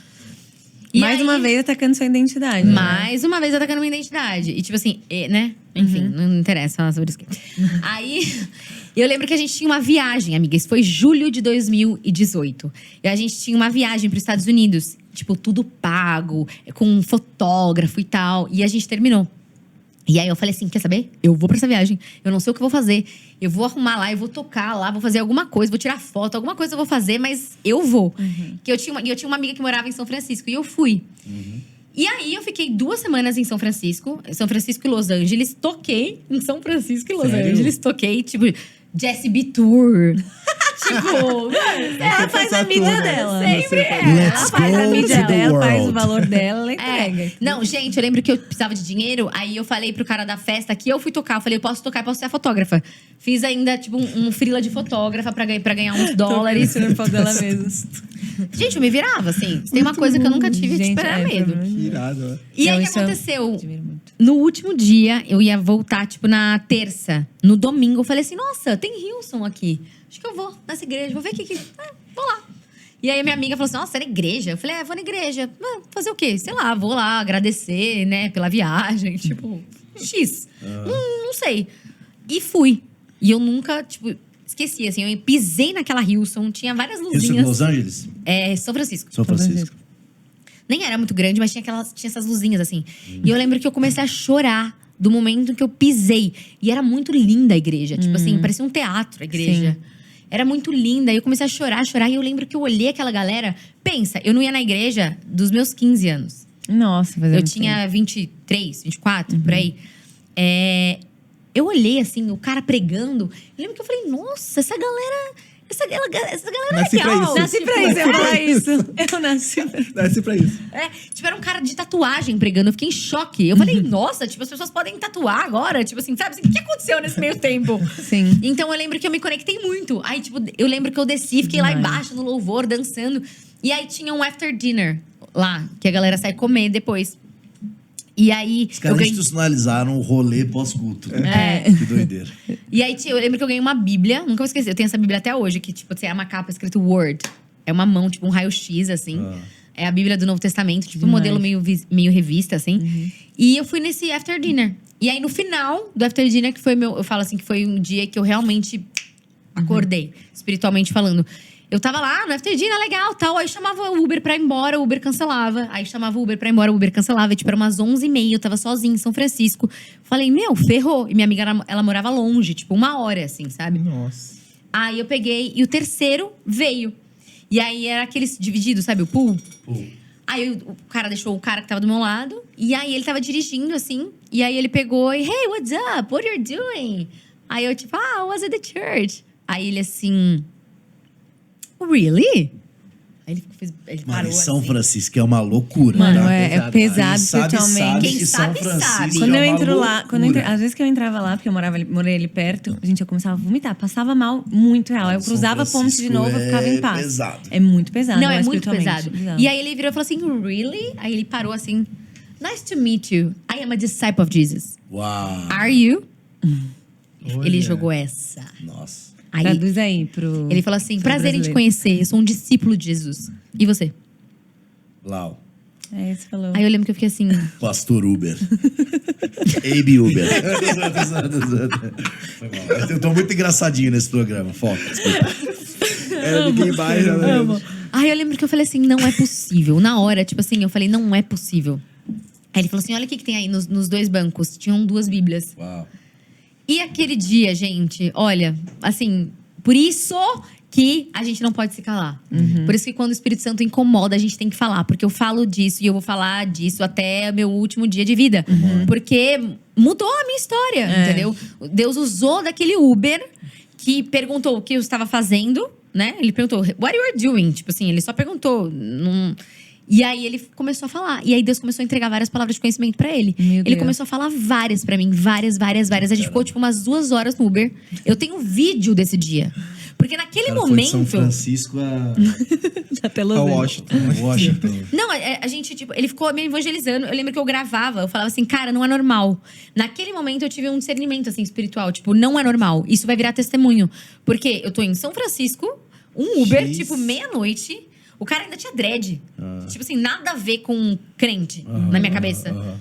E Mais aí, uma vez atacando sua identidade. mais uma vez atacando minha identidade. E tipo assim, né? Enfim, não interessa falar sobre isso aqui. Aí, eu lembro que a gente tinha uma viagem, amiga. Isso foi julho de 2018. E a gente tinha uma viagem para os Estados Unidos. Tipo, tudo pago, com um fotógrafo e tal. E a gente terminou. E aí eu falei assim, quer saber? Eu vou pra essa viagem. Eu não sei o que eu vou fazer. Eu vou arrumar lá, eu vou tocar lá, vou fazer alguma coisa, vou tirar foto, alguma coisa eu vou fazer, mas eu vou. Que eu tinha uma amiga que morava em São Francisco e eu fui. E aí eu fiquei 2 semanas em São Francisco e Los Angeles. Toquei em São Francisco e Los Angeles. Toquei, tipo, Jessie B Tour. Tipo, Ela faz a mídia dela. Sempre Ela faz a mídia to the dela, faz o world. valor dela, ela entrega. Não, gente, eu lembro que eu precisava de dinheiro. Aí eu falei pro cara da festa que eu fui tocar. Eu falei, eu posso tocar, eu posso ser a fotógrafa. Fiz ainda, tipo, um freela de fotógrafa pra ganhar uns dólares. Tirando foto dela mesmo. Gente, eu me virava, assim. Se tem uma coisa que eu nunca tive, Gente, tipo, era medo. Que irado, ó. E aí, o que aconteceu? No último dia, eu ia voltar, tipo, na terça. No domingo, eu falei assim, nossa, tem Hilson aqui. Acho que eu vou nessa igreja, vou ver o que… vou lá. E aí, a minha amiga falou assim, nossa, é na igreja? Eu falei, vou na igreja. Fazer o quê? Sei lá, vou lá agradecer, né, pela viagem. Tipo, X. Não sei. E fui. E eu nunca, tipo… Esqueci, assim, eu pisei naquela Hilson, tinha várias Isso luzinhas. em Los Angeles? São Francisco. São Francisco. Nem era muito grande, mas tinha essas luzinhas, assim. E eu lembro que eu comecei a chorar do momento que eu pisei. E era muito linda a igreja. Tipo assim, parecia um teatro a igreja. Sim. Era muito linda. E eu comecei a chorar. E eu lembro que eu olhei aquela galera. Pensa, eu não ia na igreja dos meus 15 anos. Nossa, fazendo Eu tinha 23, 24, por aí. Eu olhei, assim, o cara pregando. Eu lembro que eu falei, nossa, essa galera é Nasci pra legal. isso. Nasci pra isso, eu ia falar isso. Eu nasci pra isso. Desce pra isso. Tipo, era um cara de tatuagem pregando. Eu fiquei em choque. Eu falei, nossa, tipo, as pessoas podem tatuar agora. Tipo assim, sabe? Assim, o que aconteceu nesse meio tempo? Sim. Então, eu lembro que eu me conectei muito. Aí, tipo, eu lembro que eu desci, fiquei lá embaixo no louvor, dançando. E aí, tinha um after dinner lá. Que a galera sai comer depois. E aí… Os caras institucionalizaram o rolê pós-culto. Que doideira. E aí, eu lembro que eu ganhei uma bíblia. Nunca vou esquecer. Eu tenho essa bíblia até hoje. Que, tipo, é uma capa escrito Word. É uma mão, tipo, um raio-x, assim. É a bíblia do Novo Testamento. Tipo, um modelo meio revista, assim. E eu fui nesse after dinner. E aí, no final do after dinner, que foi eu falo assim, que foi um dia que eu realmente acordei. Espiritualmente falando. Eu tava lá no after dinner, legal, tal. Aí chamava o Uber pra ir embora, o Uber cancelava. Aí chamava o Uber pra ir embora, o Uber cancelava. E, tipo, era umas 11h30, eu tava sozinha em São Francisco. Falei, ferrou. E minha amiga, ela morava longe, tipo, 1 hora, assim, sabe? Nossa. Aí eu peguei, e o terceiro veio. E aí era aqueles divididos, sabe? O pool. Aí o cara deixou o cara que tava do meu lado. E aí ele tava dirigindo, assim. E aí ele pegou e… Hey, what's up? What are you doing? Aí eu, tipo, I was at the church. Aí ele assim… Really? Aí ele Mano, parou em São assim. Francisco é uma loucura. Mano, tá? é pesado Quem sabe, espiritualmente. Quem que sabe, São Francisco sabe. Quando é eu uma entro lá, loucura. às vezes que eu entrava lá, porque morei ali perto, gente, eu começava a vomitar, passava mal muito real. Eu São cruzava a ponte de Francisco novo, eu ficava em paz. pesado. É muito pesado. Não, é muito espiritualmente. pesado. Bizarro. E aí ele virou e falou assim, really? Aí ele parou assim, nice to meet you. I am a disciple of Jesus. Uau. Are you? Olha. Ele jogou essa. Nossa. Aí Traduz aí pro. ele falou assim, pro prazer em te brasileiro. conhecer, eu sou um discípulo de Jesus. E você? Lau. É isso, falou. Aí eu lembro que eu fiquei assim, Pastor Uber. Abe Uber. Foi mal. Eu tô muito engraçadinho nesse programa. Foca, desculpa. Ninguém vai, né? Aí eu lembro que eu falei assim, não é possível. Na hora, tipo assim, eu falei, não é possível. Aí ele falou assim, olha o que tem aí nos dois bancos. Tinham 2 bíblias. Uau. E aquele dia, gente, olha, assim, por isso que a gente não pode se calar. Por isso que quando o Espírito Santo incomoda, a gente tem que falar. Porque eu falo disso e eu vou falar disso até meu último dia de vida. Porque mudou a minha história, entendeu? Deus usou daquele Uber que perguntou o que eu estava fazendo, né? Ele perguntou, what you are doing? Tipo assim, ele só perguntou. E aí ele começou a falar. E aí Deus começou a entregar várias palavras de conhecimento pra ele. Meu Ele Deus. começou a falar várias pra mim. Várias. A gente ficou, tipo, umas 2 horas no Uber. Eu tenho vídeo desse dia. Porque naquele Cara, foi momento... de São Francisco a Até Los A Angeles. Washington. Washington. Não, a gente, tipo, ele ficou me evangelizando. Eu lembro que eu gravava, eu falava assim, cara, não é normal. Naquele momento eu tive um discernimento, assim, espiritual. Tipo, não é normal. Isso vai virar testemunho. Porque eu tô em São Francisco, um Uber, X. tipo, meia-noite. O cara ainda tinha dread. Tipo assim, nada a ver com crente na minha cabeça.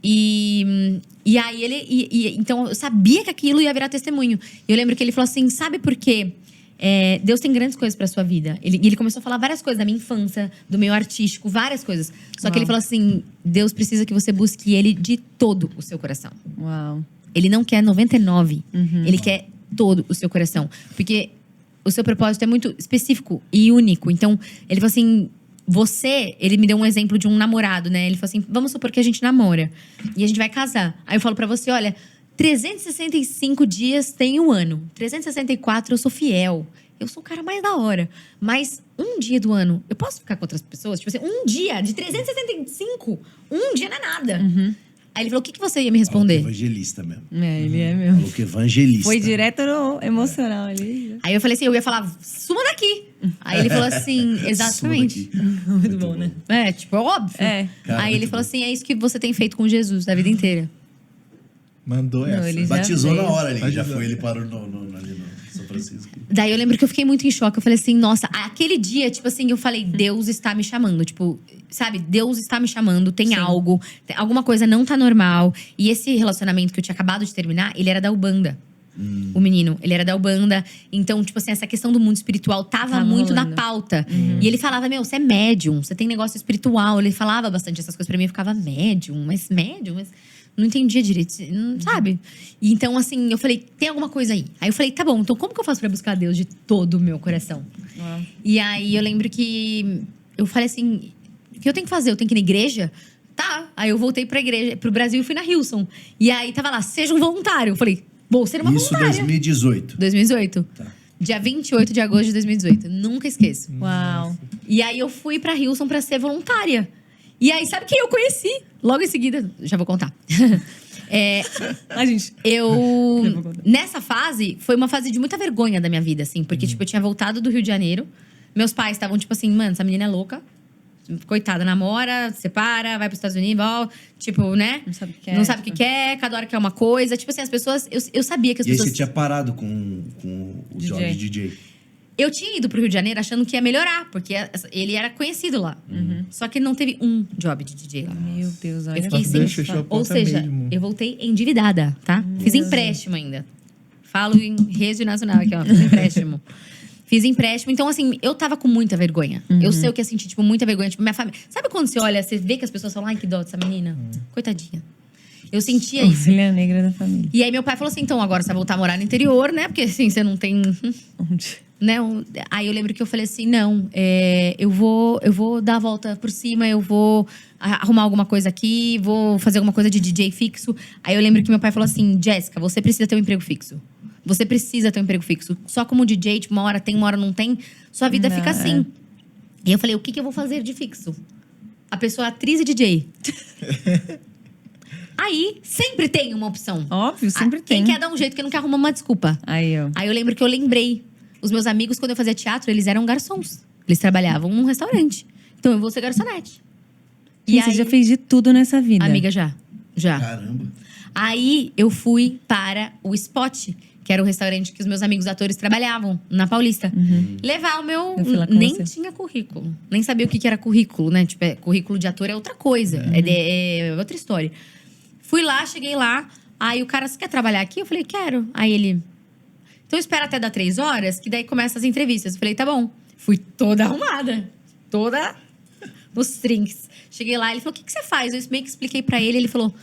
E aí então eu sabia que aquilo ia virar testemunho. E eu lembro que ele falou assim: sabe por quê? Deus tem grandes coisas pra sua vida. Ele começou a falar várias coisas da minha infância, do meio artístico, várias coisas. Só que ele falou assim: Deus precisa que você busque ele de todo o seu coração. Uau. Ele não quer 99, ele quer todo o seu coração. Porque o seu propósito é muito específico e único. Então, ele falou assim: ele me deu um exemplo de um namorado, né? Ele falou assim: vamos supor que a gente namora e a gente vai casar. Aí eu falo pra você: olha, 365 dias tem um ano, 364 eu sou fiel. Eu sou o cara mais da hora. Mas um dia do ano, eu posso ficar com outras pessoas? Tipo assim, um dia de 365, um dia não é nada. Aí ele falou: o que você ia me responder? Evangelista mesmo. Ele é mesmo. Falou que evangelista. Foi direto no emocional ali. Aí eu falei assim, eu ia falar, suma daqui. Aí ele falou assim, exatamente. Muito bom, né? Tipo, é óbvio. Cara, Aí ele muito falou bom. assim, é isso que você tem feito com Jesus da vida inteira. Mandou Não, essa. ele já Batizou na veio. hora ali. Já Batizou. foi, ele parou ali no São Francisco. Daí eu lembro que eu fiquei muito em choque. Eu falei assim, nossa, aquele dia, tipo assim, eu falei, Deus está me chamando. Tipo, sabe, Deus está me chamando, tem algo, alguma coisa não tá normal. E esse relacionamento que eu tinha acabado de terminar, ele era da Ubanda. O menino, ele era da Ubanda. Então, tipo assim, essa questão do mundo espiritual tava muito rolando. na pauta. E ele falava, meu, você é médium, você tem negócio espiritual. Ele falava bastante essas coisas pra mim. Eu ficava, médium? Mas não entendia direito, não sabe? E então, assim, eu falei, tem alguma coisa aí. Aí eu falei, tá bom, então como que eu faço pra buscar Deus de todo o meu coração? E aí eu lembro que eu falei assim, o que eu tenho que fazer? Eu tenho que ir na igreja? Tá. Aí eu voltei pra igreja, pro Brasil e fui na Hilson. E aí tava lá, seja um voluntário. Eu falei, vou ser uma Isso voluntária. 2018. 2018. Tá. Dia 28 de agosto de 2018. Nunca esqueço. Uau. E aí eu fui pra Hilson pra ser voluntária. E aí, sabe quem eu conheci? Logo em seguida, já vou contar. A gente. Nessa fase, foi uma fase de muita vergonha da minha vida, assim. Porque, tipo, eu tinha voltado do Rio de Janeiro. Meus pais estavam, tipo assim, mano, essa menina é louca. Coitada, namora, separa, vai pros Estados Unidos, volta. Tipo, né? Não sabe o que quer. Não sabe o que quer, cada hora quer uma coisa. Tipo assim, as pessoas... Eu sabia que as E aí pessoas... você tinha parado com o DJ. job de DJ. Eu tinha ido pro Rio de Janeiro achando que ia melhorar, porque ele era conhecido lá. Só que ele não teve um job de DJ lá. Meu Deus, Eu olha. fiquei sem. Deixa eu Ou apontar seja, mesmo. eu voltei endividada, tá? Fiz empréstimo ainda. Falo em rede nacional aqui, ó. Fiz empréstimo. Fiz empréstimo. Então, assim, eu tava com muita vergonha. Eu sei o que é sentir, tipo, muita vergonha. Tipo, minha família. Sabe quando você olha, você vê que as pessoas falam, ai, que dó dessa menina? Coitadinha. Eu sentia isso. Ovelha negra da família. E aí, meu pai falou assim: então, agora você vai voltar a morar no interior, né? Porque, assim, você não tem. Onde? Né? Aí eu lembro que eu falei assim, não, eu vou dar a volta por cima, eu vou arrumar alguma coisa aqui, vou fazer alguma coisa de DJ fixo. Aí eu lembro que meu pai falou assim, Jéssica, você precisa ter um emprego fixo. Você precisa ter um emprego fixo. Só como DJ, tipo, uma hora tem, uma hora não tem, sua vida Não, fica assim. E eu falei, o que eu vou fazer de fixo? A pessoa é atriz e DJ. Aí, sempre tem uma opção. Óbvio, sempre tem. Quem quer dar um jeito, quem não quer arrumar uma desculpa. Aí, ó. Aí eu lembro que eu lembrei. Os meus amigos, quando eu fazia teatro, eles eram garçons. Eles trabalhavam num restaurante. Então, eu vou ser garçonete. E você já fez de tudo nessa vida. Amiga, já. Caramba. Aí, eu fui para o Spot, que era o restaurante que os meus amigos atores trabalhavam, na Paulista. Levar o meu... Eu fui lá com Nem você. tinha currículo. Nem sabia o que era currículo, né? Tipo, currículo de ator é outra coisa. É outra história. Fui lá, cheguei lá. Aí o cara, você quer trabalhar aqui? Eu falei, quero. Aí ele... Então espera até dar 3 horas, que daí começa as entrevistas. Eu falei, tá bom. Fui toda arrumada. Toda nos trinks. Cheguei lá, ele falou, o que você faz? Eu meio que expliquei pra ele. Ele falou,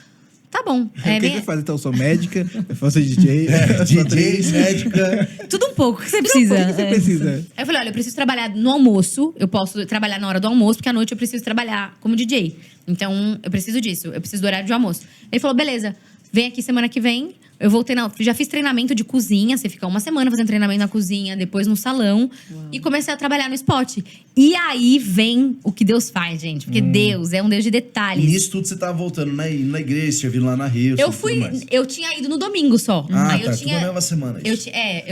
tá bom. O que você faz? Então, eu sou médica, eu faço DJ. DJ, médica. Tudo um pouco. O que você precisa? O que você precisa? Aí eu falei, olha, eu preciso trabalhar no almoço. Eu posso trabalhar na hora do almoço, porque à noite eu preciso trabalhar como DJ. Então, eu preciso disso. Eu preciso do horário de almoço. Ele falou, beleza, vem aqui semana que vem. Eu voltei já fiz treinamento de cozinha. Você fica uma semana fazendo treinamento na cozinha, depois no salão. E comecei a trabalhar no Spot. E aí vem o que Deus faz, gente. Porque Deus é um Deus de E detalhes. nisso tudo você tava voltando na igreja, servindo lá na Rio. Eu tinha ido no domingo só. Ah, aí tá. eu tinha, Tudo na mesma semana.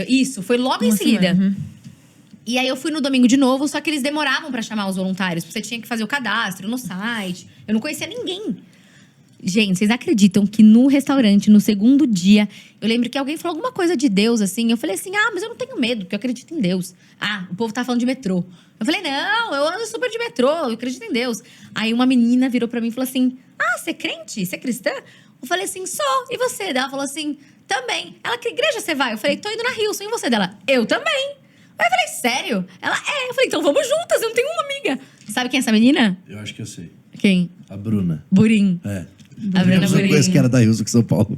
Isso, foi logo em seguida. E aí eu fui no domingo de novo, só que eles demoravam pra chamar os voluntários. Você tinha que fazer o cadastro no site. Eu não conhecia ninguém. Gente, vocês acreditam que no restaurante, no segundo dia, eu lembro que alguém falou alguma coisa de Deus, assim. Eu falei assim, mas eu não tenho medo, porque eu acredito em Deus. O povo tá falando de metrô. Eu falei, não, eu ando super de metrô, eu acredito em Deus. Aí uma menina virou pra mim e falou assim, você é crente? Você é cristã? Eu falei assim, sou. E você? Ela falou assim, também. Ela, que igreja você vai? Eu falei, tô indo na Hilson. E você? Dela, eu também. Aí eu falei, sério? Ela, Eu falei, então vamos juntas, eu não tenho uma amiga. Sabe quem é essa menina? Eu acho que eu sei. Quem? A Bruna. Burim. A Bruna eu Burim. conheço que era da Hilson, que São Paulo.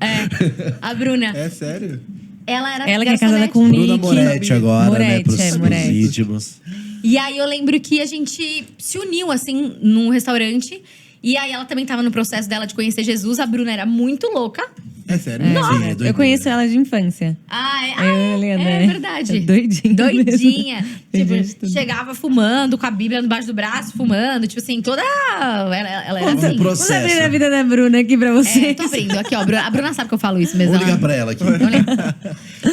A Bruna. É sério? Ela que é casada com o Bruna Nick. Moretti agora, Moretti, né? Pros Moretti. íntimos. E aí eu lembro que a gente se uniu, assim, num restaurante. E aí ela também tava no processo dela de conhecer Jesus. A Bruna era muito louca. É sério? Sim, é doideira. Eu conheço ela de infância. É verdade. É doidinha. Doidinha. Doidinha de Tipo, tudo. chegava fumando, com a Bíblia debaixo do braço, fumando. Tipo assim, toda... Ela era Vamos assim. pro Vamos abrir processo. a vida da Bruna aqui pra você. Tô abrindo. Aqui, ó. A Bruna sabe que eu falo isso mesmo. Vou ligar pra ela aqui.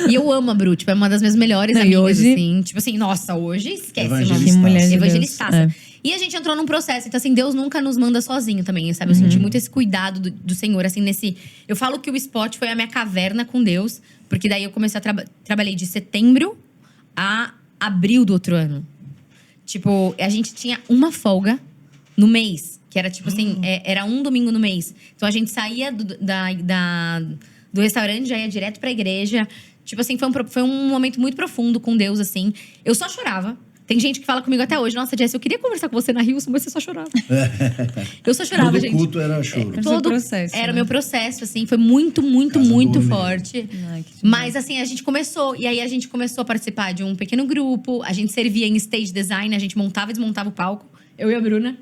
E eu amo a Bru, tipo, é uma das minhas melhores Não, e amigas, hoje- assim. Tipo assim, nossa, hoje esquece. Evangelista. Que mulher de Deus. Evangelistaça. É. E a gente entrou num processo. Então, assim, Deus nunca nos manda sozinho também, sabe? Eu senti muito esse cuidado do Senhor, assim, nesse... Eu falo que o Spot foi a minha caverna com Deus. Porque daí eu comecei a trabalhei de setembro a abril do outro ano. Tipo, a gente tinha uma folga no mês. Que era, tipo assim, era um domingo no mês. Então, a gente saía do restaurante, já ia direto pra igreja. Tipo assim, foi um momento muito profundo com Deus, assim. Eu só chorava. Tem gente que fala comigo até hoje, nossa, Jess, eu queria conversar com você na Hilson, mas você só chorava. Eu só chorava, Todo gente. culto era choro. Era seu processo, Era né? o meu processo, assim, foi muito, muito, Casa do muito homem. forte. Ai, que demais. Mas, assim, a gente começou. E aí, a gente começou a participar de um pequeno grupo. A gente servia em stage design. A gente montava e desmontava o palco. Eu e a Bruna.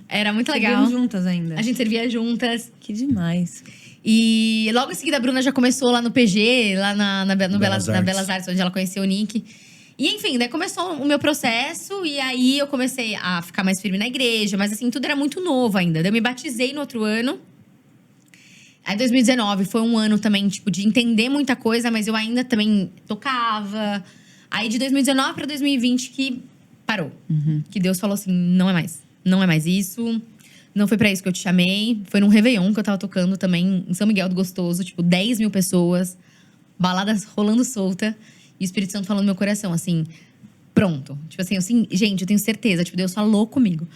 Era muito legal. Serviam juntas ainda. A gente servia juntas. Que demais. E logo em seguida, a Bruna já começou lá no PG, lá na Belas Artes. Belas Artes, onde ela conheceu o Nick. E, enfim, daí começou o meu processo. E aí, eu comecei a ficar mais firme na igreja. Mas, assim, tudo era muito novo ainda. Daí eu me batizei no outro ano. Aí, 2019 foi um ano também, tipo, de entender muita coisa. Mas eu ainda também tocava. Aí, de 2019 pra 2020, que parou. Que Deus falou assim, não é mais. Não é mais isso. Não foi pra isso que eu te chamei. Foi num Réveillon que eu tava tocando também, em São Miguel do Gostoso. Tipo, 10 mil pessoas. Baladas rolando solta. E o Espírito Santo falando no meu coração, assim... Pronto. Tipo assim, gente, eu tenho certeza. Tipo, Deus falou comigo.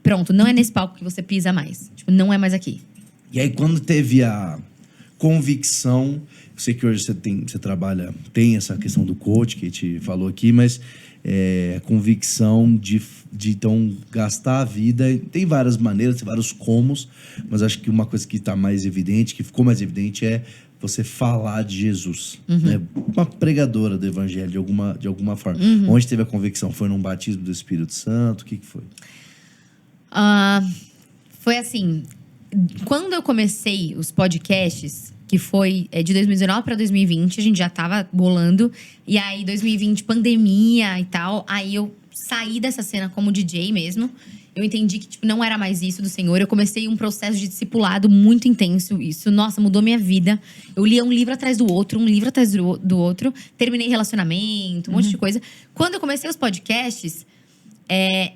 Pronto, não é nesse palco que você pisa mais. Tipo, não é mais aqui. E aí, quando teve a convicção... Eu sei que hoje você trabalha... Tem essa questão do coach que a gente falou aqui, mas... a convicção de então gastar a vida... Tem várias maneiras, tem vários comos. Mas acho que uma coisa que está mais evidente, que ficou mais evidente, é você falar de Jesus. Né? Uma pregadora do evangelho, de alguma forma. Onde teve a convicção? Foi num batismo do Espírito Santo? O que foi? Foi assim... Quando eu comecei os podcasts... Que foi de 2019 para 2020, a gente já tava bolando. E aí, 2020, pandemia e tal. Aí eu saí dessa cena como DJ mesmo. Eu entendi que, tipo, não era mais isso do Senhor. Eu comecei um processo de discipulado muito intenso. Isso, nossa, mudou minha vida. Eu lia um livro atrás do outro, um livro atrás do outro. Terminei relacionamento, um monte de coisa. Quando eu comecei os podcasts,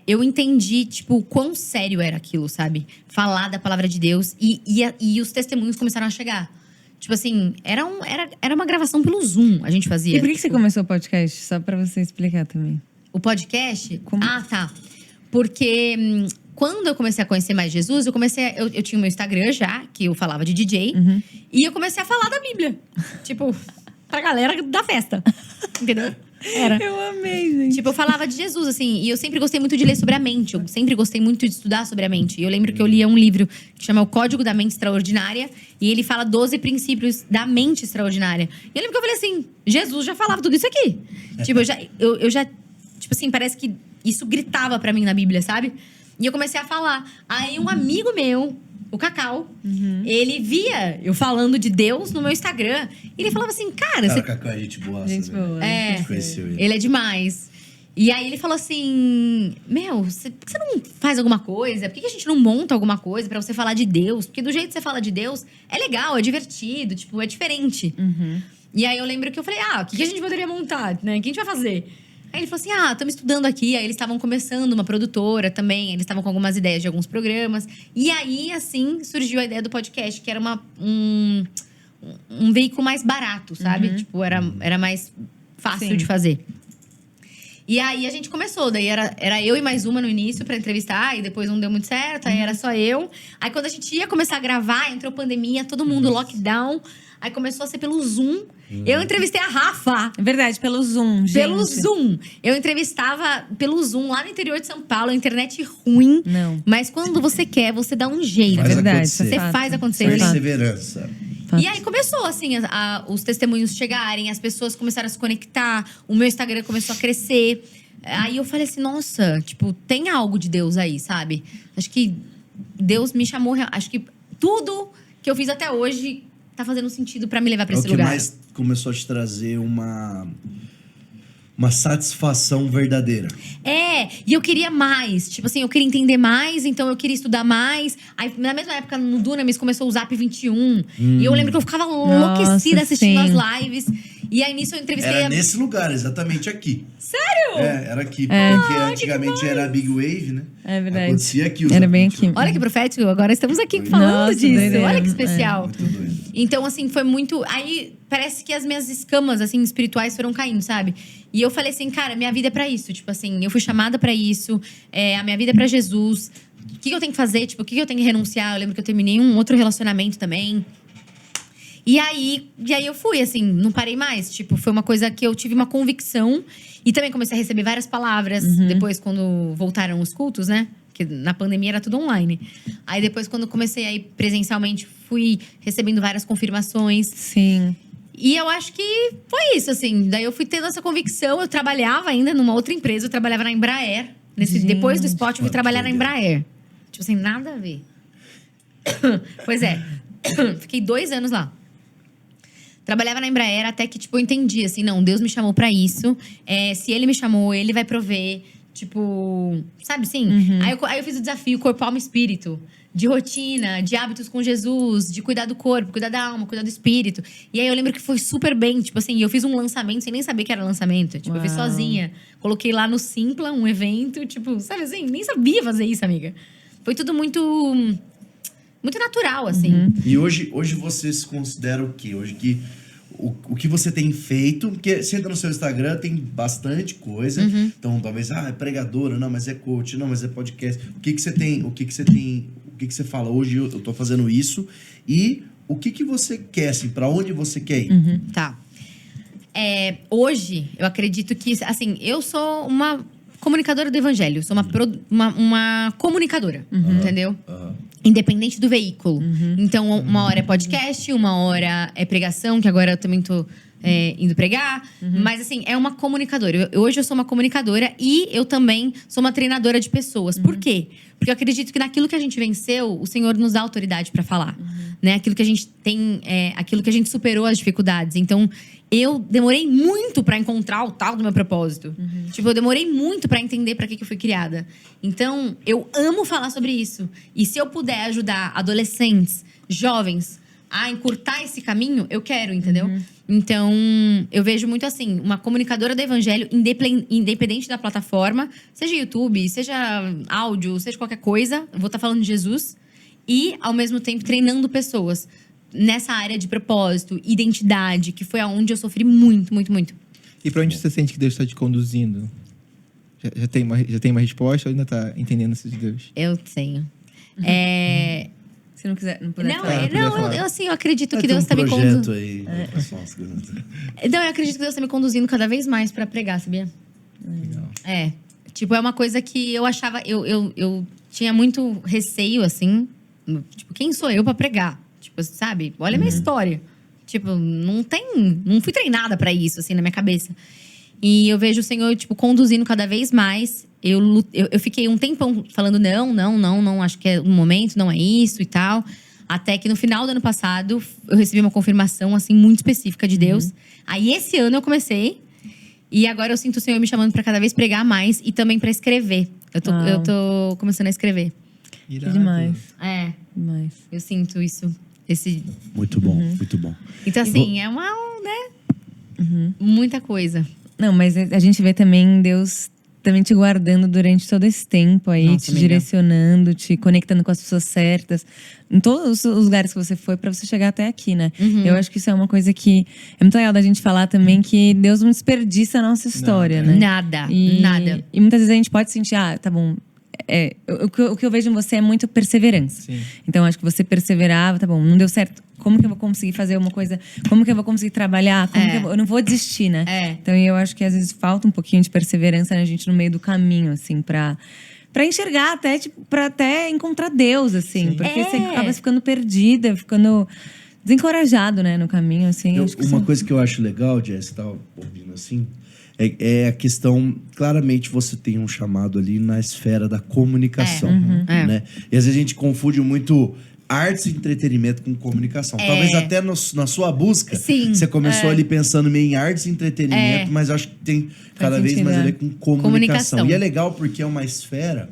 eu entendi, tipo, o quão sério era aquilo, sabe? Falar da palavra de Deus. E os testemunhos começaram a chegar. Tipo assim, era uma gravação pelo Zoom, a gente fazia. E por que você começou o podcast? Só pra você explicar também. O podcast? Como? Ah, tá. Porque quando eu comecei a conhecer mais Jesus, eu tinha o meu Instagram já, que eu falava de DJ. E eu comecei a falar da Bíblia. Tipo, pra galera da festa. Entendeu? Era. Eu amei, gente. Tipo, eu falava de Jesus, assim. E eu sempre gostei muito de ler sobre a mente. Eu sempre gostei muito de estudar sobre a mente. E eu lembro que eu lia um livro que chama O Código da Mente Extraordinária. E ele fala 12 princípios da mente extraordinária. E eu lembro que eu falei assim, Jesus já falava tudo isso aqui. Tipo, eu já... Tipo assim, parece que isso gritava pra mim na Bíblia, sabe? E eu comecei a falar. Aí um amigo meu, o Cacau, ele via eu falando de Deus no meu Instagram. E ele falava assim, cara... Cara, o Cacau é gente boa. Gente boa. A gente conheceu ele. Ele é demais. E aí ele falou assim, por que você não faz alguma coisa? Por que a gente não monta alguma coisa pra você falar de Deus? Porque do jeito que você fala de Deus, é legal, é divertido, tipo, é diferente. E aí eu lembro que eu falei, o que a gente poderia montar, né? O que a gente vai fazer? Aí ele falou assim, estamos estudando aqui. Aí eles estavam começando uma produtora também. Eles estavam com algumas ideias de alguns programas. E aí, assim, surgiu a ideia do podcast. Que era um veículo mais barato, sabe? Tipo, era mais fácil de fazer. E aí, a gente começou. Daí, era eu e mais uma no início pra entrevistar. E depois não deu muito certo. Aí, era só eu. Aí, quando a gente ia começar a gravar, entrou pandemia. Todo mundo lockdown. Aí, começou a ser pelo Zoom. Eu entrevistei a Rafa. É verdade, pelo Zoom, gente. Pelo Zoom. Eu entrevistava pelo Zoom lá no interior de São Paulo, internet ruim. Não. Mas quando você quer, você dá um jeito. Faz verdade, acontecer. Você fato. faz acontecer. Perseverança. E aí começou, assim, os testemunhos chegarem, as pessoas começaram a se conectar, o meu Instagram começou a crescer. Aí eu falei assim, nossa, tipo, tem algo de Deus aí, sabe? Acho que Deus me chamou, acho que tudo que eu fiz até hoje tá fazendo sentido pra me levar pra esse lugar. É o que mais começou a te trazer uma satisfação verdadeira. E eu queria mais. Tipo assim, eu queria entender mais, então eu queria estudar mais. Aí, na mesma época, no Dunamis, começou o Zap 21. E eu lembro que eu ficava enlouquecida assistindo as lives. E aí, nisso, eu entrevistei... Era nesse lugar, exatamente aqui. Sério? Era aqui. Porque antigamente que era a Big Wave, né? É verdade. Acontecia aqui. o Era Zap bem 21. aqui. Olha que profético, agora estamos aqui falando Nossa, disso. doideira. Olha que especial. Muito doido. Então, assim, foi muito... Aí, parece que as minhas escamas, assim, espirituais foram caindo, sabe? E eu falei assim, cara, minha vida é pra isso. Tipo assim, eu fui chamada pra isso. A minha vida é pra Jesus. O que eu tenho que fazer? Tipo, o que eu tenho que renunciar? Eu lembro que eu terminei um outro relacionamento também. E aí eu fui, assim, não parei mais. Tipo, foi uma coisa que eu tive uma convicção. E também comecei a receber várias palavras. Depois, quando voltaram os cultos, né? Porque na pandemia era tudo online. Aí depois, quando comecei a ir presencialmente, fui recebendo várias confirmações. Sim. E eu acho que foi isso, assim. Daí eu fui tendo essa convicção. Eu trabalhava ainda numa outra empresa. Eu trabalhava na Embraer. Depois do Spot, eu fui trabalhar na Embraer. Tipo assim, nada a ver. Pois é. Fiquei 2 anos lá. Trabalhava na Embraer até que, tipo, eu entendi, assim, não, Deus me chamou pra isso. Se Ele me chamou, Ele vai prover. Tipo, sabe assim? Aí eu fiz o desafio Corpo, Alma e Espírito. De rotina, de hábitos com Jesus, de cuidar do corpo, cuidar da alma, cuidar do espírito. E aí eu lembro que foi super bem. Tipo assim, eu fiz um lançamento sem nem saber que era lançamento. Tipo, eu fiz sozinha. Coloquei lá no Simpla um evento, tipo, sabe assim? Nem sabia fazer isso, amiga. Foi tudo muito natural, assim. E hoje você se considera o quê? Hoje que o que você tem feito, porque você entra no seu Instagram, tem bastante coisa. Então, talvez, é pregadora, não, mas é coach, não, mas é podcast. O que você tem, o que você fala? Hoje eu tô fazendo isso. E o que você quer, assim, pra onde você quer ir? Tá. Hoje, eu acredito que, assim, eu sou uma comunicadora do evangelho. Sou uma comunicadora, entendeu? Independente do veículo. Então, uma hora é podcast, uma hora é pregação, que agora eu também tô indo pregar. Mas, assim, é uma comunicadora. Hoje eu sou uma comunicadora e eu também sou uma treinadora de pessoas. Por quê? Porque eu acredito que naquilo que a gente venceu, o Senhor nos dá autoridade para falar. Né? Aquilo que a gente tem, aquilo que a gente superou as dificuldades. Então, eu demorei muito para encontrar o tal do meu propósito. Tipo, eu demorei muito para entender para que eu fui criada. Então, eu amo falar sobre isso. E se eu puder ajudar adolescentes, jovens, a encurtar esse caminho, eu quero, entendeu? Então, eu vejo muito assim, uma comunicadora do evangelho, independente da plataforma, seja YouTube, seja áudio, seja qualquer coisa, eu vou estar falando de Jesus. E, ao mesmo tempo, treinando pessoas nessa área de propósito, identidade, que foi aonde eu sofri muito, muito, muito. E pra onde você sente que Deus está te conduzindo? Já tem uma resposta ou ainda tá entendendo isso de Deus? Eu tenho. Se não puder falar. Eu acredito que Deus está me conduzindo. Então, eu acredito que Deus está me conduzindo cada vez mais para pregar, sabia? Legal. Tipo, é uma coisa que eu achava... Eu tinha muito receio, assim. Tipo, quem sou eu para pregar? Tipo, sabe? Olha a minha história. Tipo, não fui treinada para isso, assim, na minha cabeça. E eu vejo o Senhor, tipo, conduzindo cada vez mais. Eu fiquei um tempão falando, não, acho que é um momento, não é isso e tal. Até que no final do ano passado, eu recebi uma confirmação, assim, muito específica de Deus. Aí, esse ano, eu comecei. E agora, eu sinto o Senhor me chamando pra cada vez pregar mais. E também pra escrever. Eu tô começando a escrever. Irado. Demais. Demais. Eu sinto isso. Muito bom, muito bom. Então, assim, é uma, né? Muita coisa. Não, mas a gente vê também Deus também te guardando durante todo esse tempo aí, Nossa, te amiga. direcionando, te conectando com as pessoas certas. Em todos os lugares que você foi pra você chegar até aqui, né? Eu acho que isso é uma coisa que é muito legal da gente falar também, que Deus não desperdiça a nossa história, né? Nada. E muitas vezes a gente pode sentir, tá bom. O que eu vejo em você é muito perseverança. Sim. Então, acho que você perseverava, tá bom, não deu certo. Como que eu vou conseguir fazer uma coisa? Como que eu vou conseguir trabalhar? Como que eu não vou desistir, né? Então, eu acho que às vezes falta um pouquinho de perseverança na gente no meio do caminho, assim, pra enxergar até, tipo, pra até encontrar Deus, assim. Porque você acaba ficando perdida, ficando desencorajado, né, no caminho, assim. Acho que Uma coisa que eu acho legal, Jess, tava ouvindo assim, é a questão, claramente você tem um chamado ali na esfera da comunicação, né? E às vezes a gente confunde muito artes e entretenimento com comunicação. Talvez até na sua busca, você começou ali pensando meio em artes e entretenimento, mas acho que tem cada vez mais a ver com comunicação. E é legal porque é uma esfera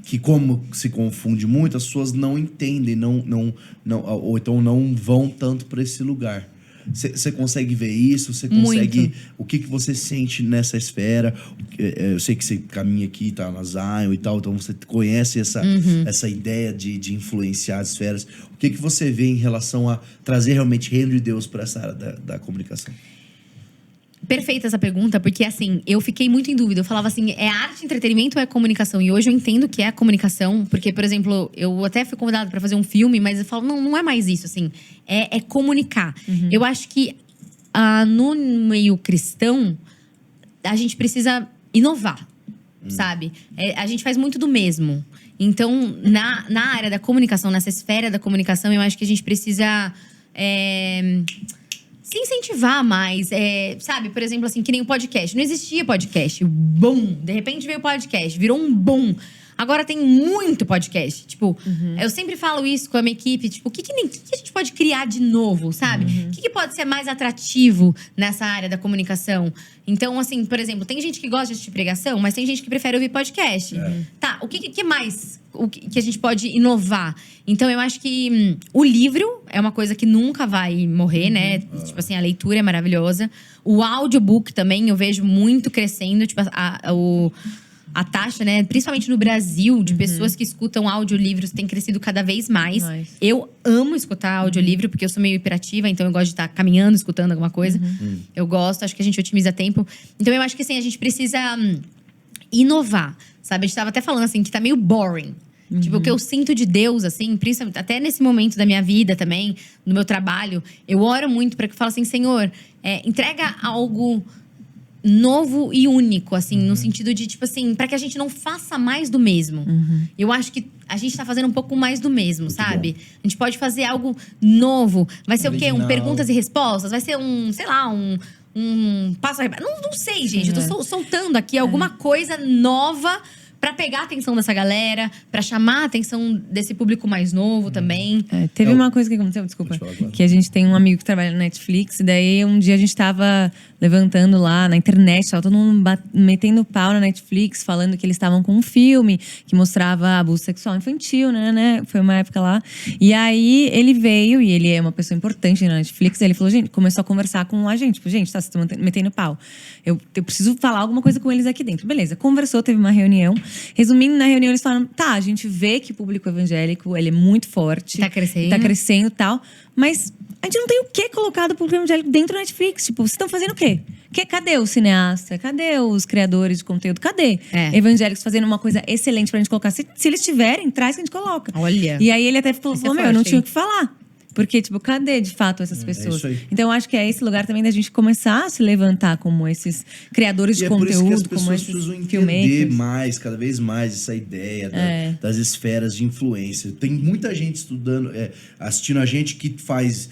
que, como se confunde muito, as pessoas não entendem, ou então não vão tanto para esse lugar. Você consegue ver isso? Você consegue... Muito. O que você sente nessa esfera? Eu sei que você caminha aqui, tá na Zion e tal, então você conhece essa ideia de influenciar as esferas. O que você vê em relação a trazer realmente reino de Deus para essa área da comunicação? Perfeita essa pergunta, porque assim, eu fiquei muito em dúvida. Eu falava assim, é arte, entretenimento ou é comunicação? E hoje eu entendo que é comunicação, porque, por exemplo, eu até fui convidada para fazer um filme, mas eu falo, não é mais isso, assim. É comunicar. Eu acho que no meio cristão, a gente precisa inovar, sabe? A gente faz muito do mesmo. Então, na área da comunicação, nessa esfera da comunicação, eu acho que a gente precisa... se incentivar mais, sabe? Por exemplo, assim, que nem o podcast. Não existia podcast. Boom! De repente veio o podcast, virou um boom. Agora tem muito podcast. Tipo, eu sempre falo isso com a minha equipe. Tipo, o que a gente pode criar de novo, sabe? O que pode ser mais atrativo nessa área da comunicação? Então, assim, por exemplo, tem gente que gosta de assistir pregação, mas tem gente que prefere ouvir podcast. Tá, o que mais que a gente pode inovar? Então, eu acho que o livro é uma coisa que nunca vai morrer, né? Tipo assim, a leitura é maravilhosa. O audiobook também, eu vejo muito crescendo. Tipo, a taxa, né, principalmente no Brasil, de pessoas que escutam audiolivros tem crescido cada vez mais. Eu amo escutar audiolivro, porque eu sou meio hiperativa, então eu gosto de estar caminhando, escutando alguma coisa. Eu gosto, acho que a gente otimiza tempo. Então eu acho que assim, a gente precisa inovar, sabe? A gente tava até falando assim, que tá meio boring. Tipo, o que eu sinto de Deus, assim, principalmente até nesse momento da minha vida também, no meu trabalho, eu oro muito para que eu fale assim, Senhor, entrega algo novo e único, assim, no sentido de, tipo assim, pra que a gente não faça mais do mesmo. Eu acho que a gente tá fazendo um pouco mais do mesmo, sabe? A gente pode fazer algo novo. Vai ser Original. o quê? Um perguntas e respostas? Vai ser sei lá, um passo a... Não sei, gente. Eu tô soltando aqui alguma coisa nova pra pegar a atenção dessa galera, pra chamar a atenção desse público mais novo também. Teve uma coisa que aconteceu, desculpa. Pode falar, claro. Que a gente tem um amigo que trabalha na Netflix, e daí um dia a gente tava levantando lá na internet, tava todo mundo metendo pau na Netflix, falando que eles estavam com um filme que mostrava abuso sexual infantil, né? Foi uma época lá. E aí ele veio, e ele é uma pessoa importante na Netflix, e ele falou, gente, começou a conversar com a gente. Tipo, gente, tá se metendo pau. Eu preciso falar alguma coisa com eles aqui dentro. Beleza, conversou, teve uma reunião. Resumindo, na reunião eles falaram, tá, a gente vê que o público evangélico, ele é muito forte. Tá crescendo. Tá crescendo e tal. Mas a gente não tem o que colocar do público evangélico dentro da Netflix. Tipo, vocês estão fazendo o quê? Cadê o cineasta? Cadê os criadores de conteúdo? Cadê evangélicos fazendo uma coisa excelente pra gente colocar? Se eles tiverem, traz que a gente coloca. Olha. E aí ele até falou, Isso é eu não forte, tinha hein? o que falar. Porque, tipo, cadê de fato essas pessoas? isso aí. Então, eu acho que é esse lugar também da gente começar a se levantar como esses criadores de E é por isso que as conteúdo, como pessoas esses precisam entender filmmakers. mais, cada vez mais, essa ideia das esferas de influência. Tem muita gente estudando, assistindo a gente que faz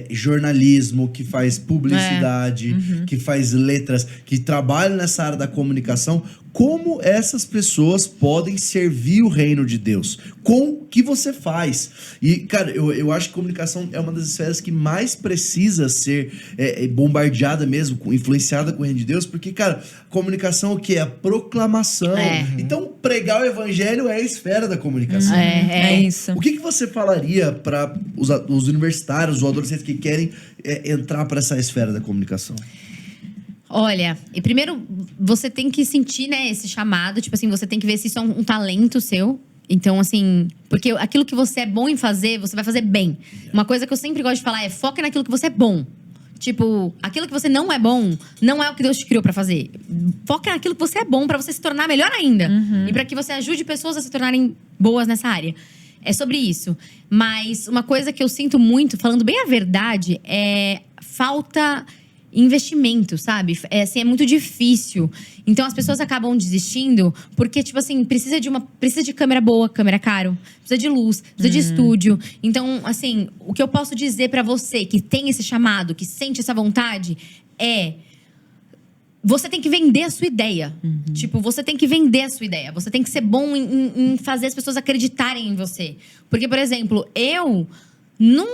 jornalismo, que faz publicidade, que faz letras, que trabalha nessa área da comunicação. Como essas pessoas podem servir o reino de Deus? Com o que você faz? E, cara, eu acho que comunicação é uma das esferas que mais precisa ser bombardeada mesmo, influenciada com o reino de Deus, porque, cara, comunicação é o quê? A proclamação. Então, pregar o evangelho é a esfera da comunicação. É isso. O que você falaria para os universitários, os adolescentes que querem entrar para essa esfera da comunicação? Olha, e primeiro você tem que sentir, né, esse chamado. Tipo assim, você tem que ver se isso é um talento seu. Então, assim, porque aquilo que você é bom em fazer, você vai fazer bem. Uma coisa que eu sempre gosto de falar é foca naquilo que você é bom. Tipo, aquilo que você não é bom, não é o que Deus te criou pra fazer. Foca naquilo que você é bom pra você se tornar melhor ainda. E pra que você ajude pessoas a se tornarem boas nessa área. É sobre isso. Mas uma coisa que eu sinto muito, falando bem a verdade, é falta investimento, sabe? É muito difícil. Então as pessoas acabam desistindo porque, tipo assim, precisa de câmera boa, câmera caro, precisa de luz, precisa de estúdio. Então, assim, o que eu posso dizer pra você que tem esse chamado, que sente essa vontade, é: você tem que vender a sua ideia. Tipo, você tem que vender a sua ideia. Você tem que ser bom em fazer as pessoas acreditarem em você. Porque, por exemplo, eu não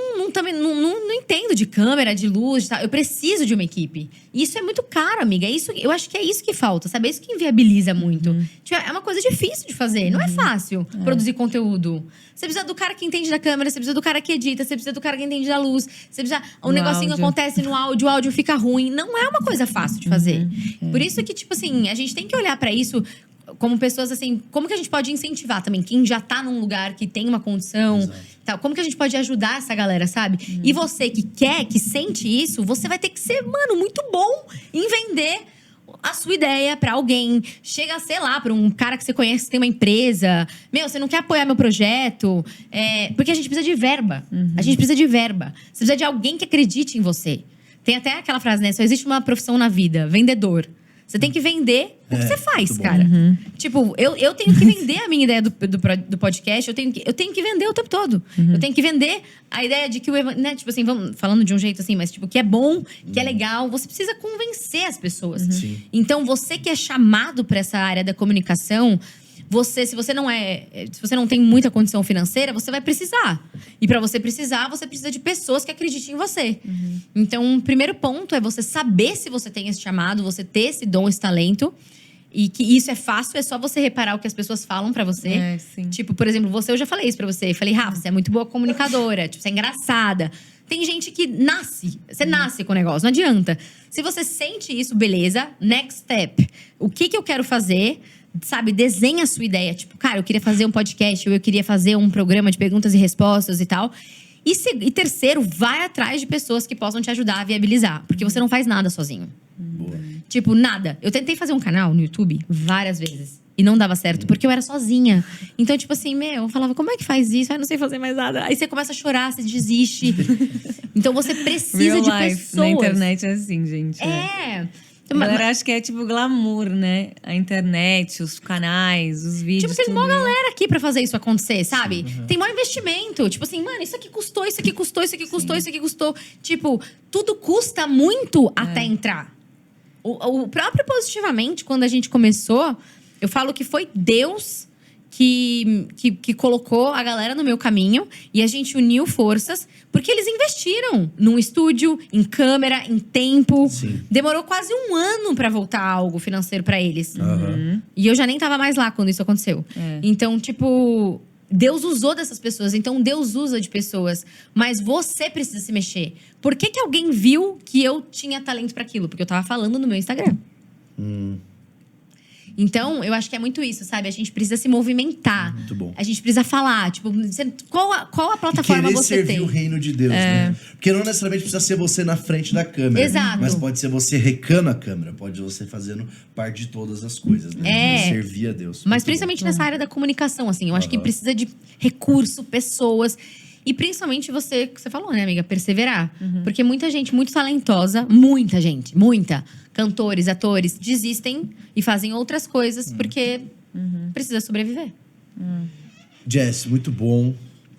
entendo de câmera, de luz, tá? Eu preciso de uma equipe. E isso é muito caro, amiga. Eu acho que é isso que falta, sabe? É isso que inviabiliza muito. Tipo, é uma coisa difícil de fazer. Não é fácil produzir conteúdo. Você precisa do cara que entende da câmera, você precisa do cara que edita, você precisa do cara que entende da luz. Você precisa... Um negocinho áudio. acontece no áudio, o áudio fica ruim. Não é uma coisa fácil de fazer. Por isso que, tipo assim, a gente tem que olhar pra isso como pessoas, assim, como que a gente pode incentivar também quem já tá num lugar que tem uma condição, tal, como que a gente pode ajudar essa galera, sabe? E você que quer, que sente isso, você vai ter que ser, mano, muito bom em vender a sua ideia pra alguém. Chega, sei lá, pra um cara que você conhece que tem uma empresa. Meu, você não quer apoiar meu projeto? Porque a gente precisa de verba. A gente precisa de verba. Você precisa de alguém que acredite em você. Tem até aquela frase, né? Só existe uma profissão na vida, vendedor. Você tem que vender o que você faz, cara. Tipo, eu tenho que vender a minha ideia do podcast. Eu tenho que vender o tempo todo. Eu tenho que vender a ideia de que né, tipo assim, vamos falando de um jeito assim, mas tipo, que é bom, que é legal. Você precisa convencer as pessoas. Então, você que é chamado pra essa área da comunicação, se você não tem muita condição financeira, você vai precisar. E pra você precisar, você precisa de pessoas que acreditem em você. Então, o primeiro ponto é você saber se você tem esse chamado, você ter esse dom, esse talento. E que isso é fácil, é só você reparar o que as pessoas falam pra você. Tipo, por exemplo, eu já falei isso pra você. Eu falei, Rafa, você é muito boa comunicadora, tipo, você é engraçada. Tem gente que você nasce com o negócio, não adianta. Se você sente isso, beleza, next step. O que eu quero fazer? Sabe, desenha a sua ideia. Tipo, cara, eu queria fazer um podcast, ou eu queria fazer um programa de perguntas e respostas e tal. E terceiro, vai atrás de pessoas que possam te ajudar a viabilizar. Porque você não faz nada sozinho. Boa. Tipo, nada. Eu tentei fazer um canal no YouTube várias vezes. E não dava certo, porque eu era sozinha. Então, tipo assim, eu falava, como é que faz isso? Eu não sei fazer mais nada. Aí você começa a chorar, você desiste. Então, você precisa Real de life, pessoas. na internet é assim, gente. A galera acha que é tipo glamour, né? A internet, os canais, os vídeos. Tipo, tem uma galera aqui pra fazer isso acontecer, sabe? Tem maior investimento. Tipo assim, mano, isso aqui custou, isso aqui custou, isso aqui custou, isso aqui custou. Tipo, tudo custa muito até entrar. O próprio Positivamente, quando a gente começou, eu falo que foi Deus que colocou a galera no meu caminho e a gente uniu forças, porque eles investiram num estúdio, em câmera, em tempo. Sim. Demorou quase 1 ano pra voltar algo financeiro pra eles. E eu já nem tava mais lá quando isso aconteceu. Então, tipo, Deus usou dessas pessoas. Então, Deus usa de pessoas. Mas você precisa se mexer. Por que alguém viu que eu tinha talento pra aquilo? Porque eu tava falando no meu Instagram. Então, eu acho que é muito isso, sabe? A gente precisa se movimentar. Muito bom. A gente precisa falar. Tipo, qual a plataforma você servir tem? o reino de Deus, né? Porque não necessariamente precisa ser você na frente da câmera. Exato. Mas pode ser você recando a câmera. Pode ser você fazendo parte de todas as coisas, né? Servir a Deus. Mas Muito principalmente nessa área da comunicação, assim. Eu acho que precisa de recurso, pessoas. E principalmente você, que você falou, né, amiga? Perseverar. Porque muita gente muito talentosa, muita gente, muita. Cantores, atores, desistem e fazem outras coisas porque precisa sobreviver. Jess, muito bom.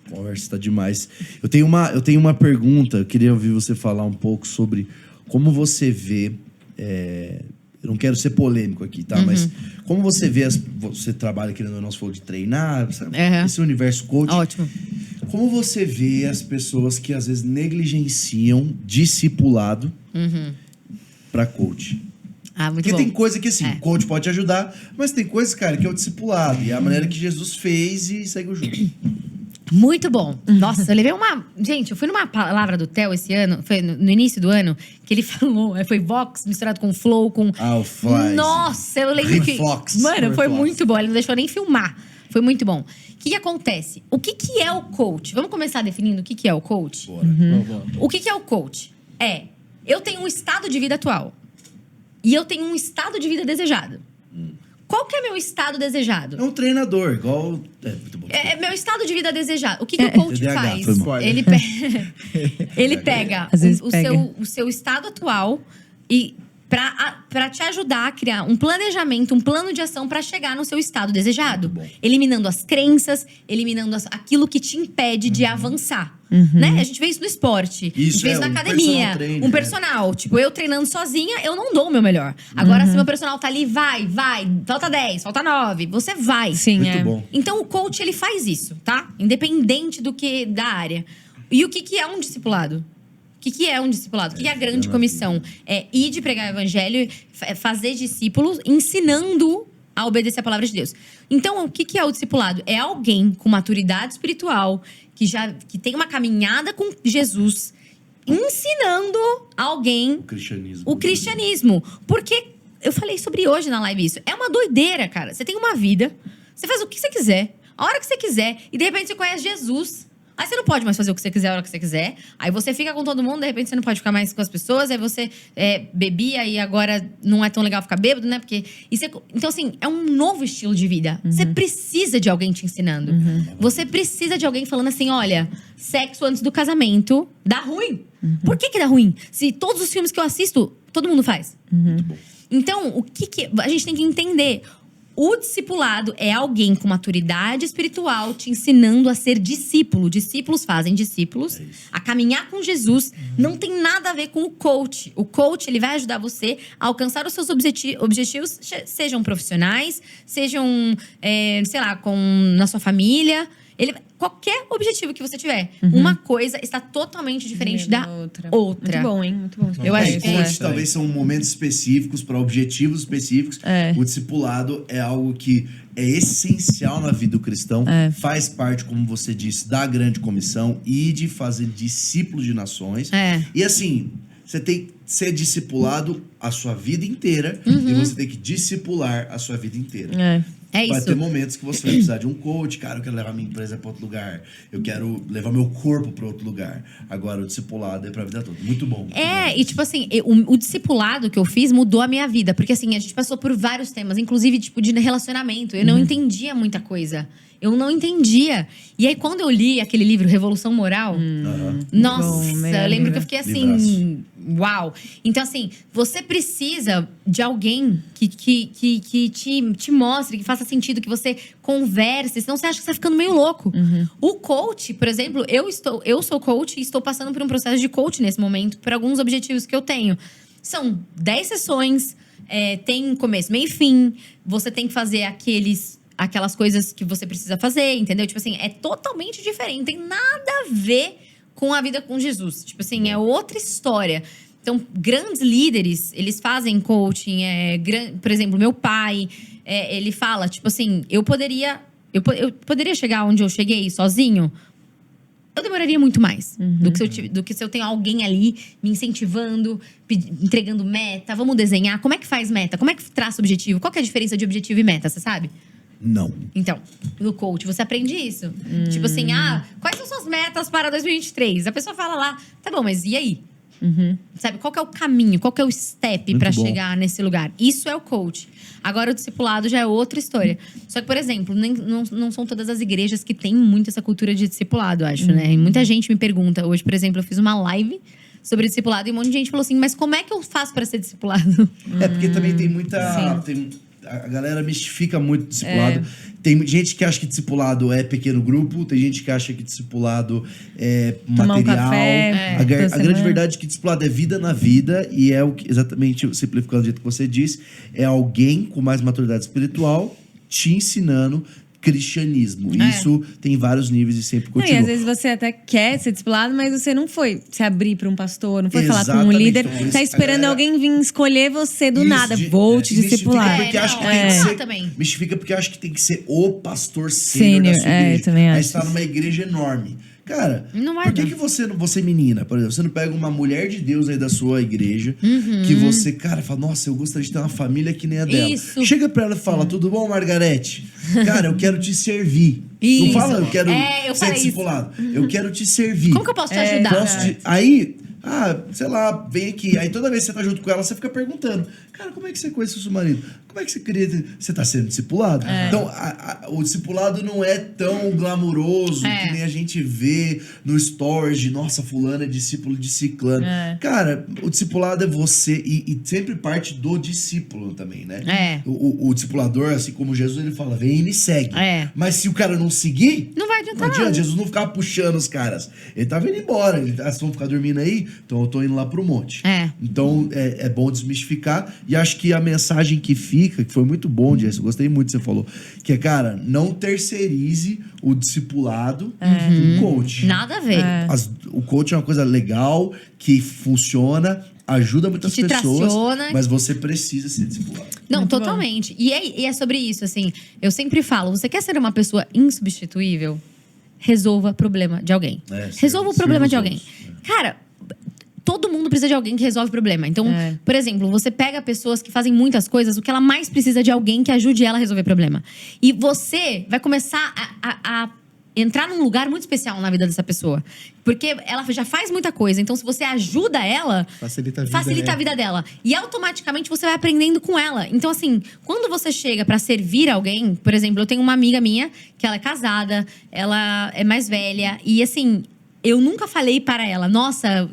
A conversa tá demais. Eu tenho uma pergunta. Eu queria ouvir você falar um pouco sobre como você vê... eu não quero ser polêmico aqui, tá? Mas como você vê... Você trabalha aqui no nosso fogo de treinar, sabe? Esse universo coach. Ótimo. Como você vê as pessoas que às vezes negligenciam discipulado pra coach? Ah, muito Porque bom. tem coisa que, assim, coach pode te ajudar, mas tem coisa, cara, que é o discipulado. E é a maneira que Jesus fez e segue o jogo. Muito bom. Nossa, eu levei uma... Gente, eu fui numa palavra do Theo esse ano, foi no início do ano, que ele falou, foi Vox misturado com Flow, com... O Flies. Nossa, eu lembro Reflox. que... Mano, foi Reflox. muito bom. Ele não deixou nem filmar. Foi muito bom. O que acontece? O que é o coach? Vamos começar definindo o que é o coach? Bora. O que é o coach? Eu tenho um estado de vida atual. E eu tenho um estado de vida desejado. Qual que é meu estado desejado? É um treinador, igual... Muito bom. É meu estado de vida desejado. O que o coach TDAH, faz? foi mal. Ele pega Às vezes o seu estado atual e pra te ajudar a criar um planejamento, um plano de ação pra chegar no seu estado desejado. Muito bom. Eliminando as crenças, eliminando aquilo que te impede de avançar. Né? A gente vê isso no esporte. A gente vê isso na academia. Personal trainer, um personal. Tipo, eu treinando sozinha, eu não dou o meu melhor. Agora, se meu personal tá ali, vai. Falta 10, falta 9. Você vai. Sim, Muito bom. Então, o coach, ele faz isso, tá? Independente da área. E o que é um discipulado? O que é um discipulado? O que é a grande comissão? É ir de pregar o evangelho, fazer discípulos, ensinando a obedecer a palavra de Deus. Então, o que é o discipulado? É alguém com maturidade espiritual, que tem uma caminhada com Jesus, ensinando alguém o cristianismo. Porque, eu falei sobre hoje na live isso, é uma doideira, cara. Você tem uma vida, você faz o que você quiser, a hora que você quiser, e de repente você conhece Jesus. Aí você não pode mais fazer o que você quiser, a hora que você quiser. Aí você fica com todo mundo, de repente você não pode ficar mais com as pessoas. Aí você bebia e agora não é tão legal ficar bêbado, né? Então, assim, é um novo estilo de vida. Você precisa de alguém te ensinando. Você precisa de alguém falando assim, olha, sexo antes do casamento dá ruim. Por que dá ruim? Se todos os filmes que eu assisto, todo mundo faz. Então, o que a gente tem que entender? O discipulado é alguém com maturidade espiritual te ensinando a ser discípulo. Discípulos fazem discípulos. A caminhar com Jesus não tem nada a ver com o coach. O coach, ele vai ajudar você a alcançar os seus objetivos, sejam profissionais, sejam, sei lá, na sua família. Qualquer objetivo que você tiver. Uma coisa está totalmente diferente da outra. Muito bom, hein? Muito bom. Eu acho que coach talvez são momentos específicos, para objetivos específicos. O discipulado é algo que é essencial na vida do cristão. Faz parte, como você disse, da grande comissão e de fazer discípulos de nações. E assim, você tem que ser discipulado a sua vida inteira e você tem que discipular a sua vida inteira. Vai ter momentos que você vai precisar de um coach. Cara, eu quero levar minha empresa para outro lugar. Eu quero levar meu corpo para outro lugar. Agora, o discipulado é pra vida toda. Muito bom. Muito bom. E tipo assim, o discipulado que eu fiz mudou a minha vida. Porque assim, a gente passou por vários temas. Inclusive, tipo, de relacionamento. Eu não entendia muita coisa. Eu não entendia. E aí, quando eu li aquele livro, Revolução Moral, nossa, eu lembro que eu fiquei assim, uau. Então, assim, você precisa de alguém que te mostre, que faça sentido, que você converse, senão você acha que você tá ficando meio louco. O coach, por exemplo, eu sou coach e estou passando por um processo de coach nesse momento, por alguns objetivos que eu tenho. São 10 sessões, tem começo, meio e fim. Você tem que fazer aquelas coisas que você precisa fazer, entendeu? Tipo assim, é totalmente diferente. Não tem nada a ver com a vida com Jesus. Tipo assim, é outra história. Então, grandes líderes, eles fazem coaching. Por exemplo, meu pai, ele fala, tipo assim, eu poderia chegar onde eu cheguei sozinho. Eu demoraria muito mais do que se eu tenho alguém ali me incentivando, entregando meta. Vamos desenhar. Como é que faz meta? Como é que traça objetivo? Qual que é a diferença de objetivo e meta, você sabe? Não. Então, no coach, você aprende isso. Tipo assim, quais são suas metas para 2023? A pessoa fala lá, tá bom, mas e aí? Sabe, qual que é o caminho? Qual que é o step para chegar nesse lugar? Isso é o coach. Agora, o discipulado já é outra história. Só que, por exemplo, não são todas as igrejas que têm muito essa cultura de discipulado, eu acho, né? E muita gente me pergunta. Hoje, por exemplo, eu fiz uma live sobre discipulado e um monte de gente falou assim, mas como é que eu faço para ser discipulado? Porque também tem muita... A galera mistifica muito o discipulado. Tem gente que acha que discipulado é pequeno grupo. Tem gente que acha que discipulado é tomar material. Um café, a grande verdade é que discipulado é vida na vida. E é o que, exatamente, simplificando do jeito que você disse, é alguém com mais maturidade espiritual te ensinando cristianismo. Isso tem vários níveis e sempre continua. E às vezes você até quer ser discipulado, mas você não foi se abrir para um pastor, não foi falar com um líder. Então, tá esperando alguém vir escolher você do nada. Vou te discipular. Mistifica porque acho que tem que ser o pastor sênior da sua igreja. Também acho. Aí você tá numa igreja enorme. Cara, por que você menina, por exemplo, você não pega uma mulher de Deus aí da sua igreja, que você, cara, fala, nossa, eu gostaria de ter uma família que nem a dela. Isso. Chega pra ela e fala, tudo bom, Margarete? Cara, eu quero te servir. Não fala, eu quero ser discipulado. Eu quero te servir. Como que eu posso te ajudar? Aí, sei lá, vem aqui. Aí toda vez que você tá junto com ela, você fica perguntando, cara, como é que você conhece o seu marido? Como é que você queria... Você tá sendo discipulado? Então, o discipulado não é tão glamuroso que nem a gente vê no stories de, nossa, fulano é discípulo de ciclano. Cara, o discipulado é você e sempre parte do discípulo também, né? O discipulador, assim como Jesus, ele fala, vem e me segue. Mas se o cara não seguir... Não vai adiantar nada. Jesus não ficava puxando os caras. Ele tava indo embora. Vocês vão ficar dormindo aí? Então eu tô indo lá pro monte. Então, é bom desmistificar. E acho que a mensagem que fica, que foi muito bom, Jess, eu gostei muito que você falou, que é, cara, não terceirize o discipulado com o coach. Nada a ver. O coach é uma coisa legal, que funciona, ajuda muitas pessoas, mas você precisa ser discipulado. Não, muito totalmente. E é sobre isso, assim, eu sempre falo, você quer ser uma pessoa insubstituível? Resolva o problema de alguém. Resolva o problema de alguém. Cara, todo mundo precisa de alguém que resolve o problema. Então, por exemplo, você pega pessoas que fazem muitas coisas, o que ela mais precisa é de alguém que ajude ela a resolver o problema. E você vai começar a entrar num lugar muito especial na vida dessa pessoa. Porque ela já faz muita coisa. Então, se você ajuda ela, facilita a vida dela. E automaticamente você vai aprendendo com ela. Então, assim, quando você chega pra servir alguém... Por exemplo, eu tenho uma amiga minha que ela é casada, ela é mais velha. E, assim... Eu nunca falei para ela, nossa,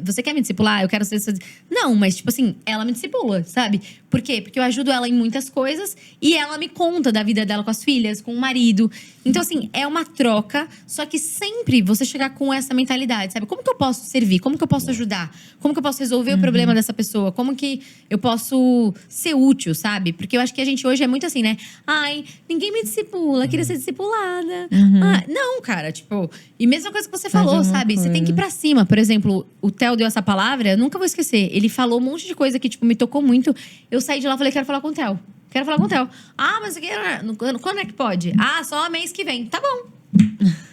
você quer me discipular? Eu quero ser... Não, mas tipo assim, ela me discipula, sabe? Por quê? Porque eu ajudo ela em muitas coisas e ela me conta da vida dela com as filhas, com o marido. Então assim, é uma troca, só que sempre você chegar com essa mentalidade, sabe? Como que eu posso servir? Como que eu posso ajudar? Como que eu posso resolver o problema dessa pessoa? Como que eu posso ser útil, sabe? Porque eu acho que a gente hoje é muito assim, né? Ai, ninguém me discipula, queria ser discipulada. Não, cara, tipo... E mesma coisa que você falou, sabe? Você tem que ir pra cima. Por exemplo, o Theo deu essa palavra, eu nunca vou esquecer. Ele falou um monte de coisa que, tipo, me tocou muito. Eu saí de lá e falei, quero falar com o Theo. Quero falar com o Theo. Mas quando é que pode? Só mês que vem. Tá bom.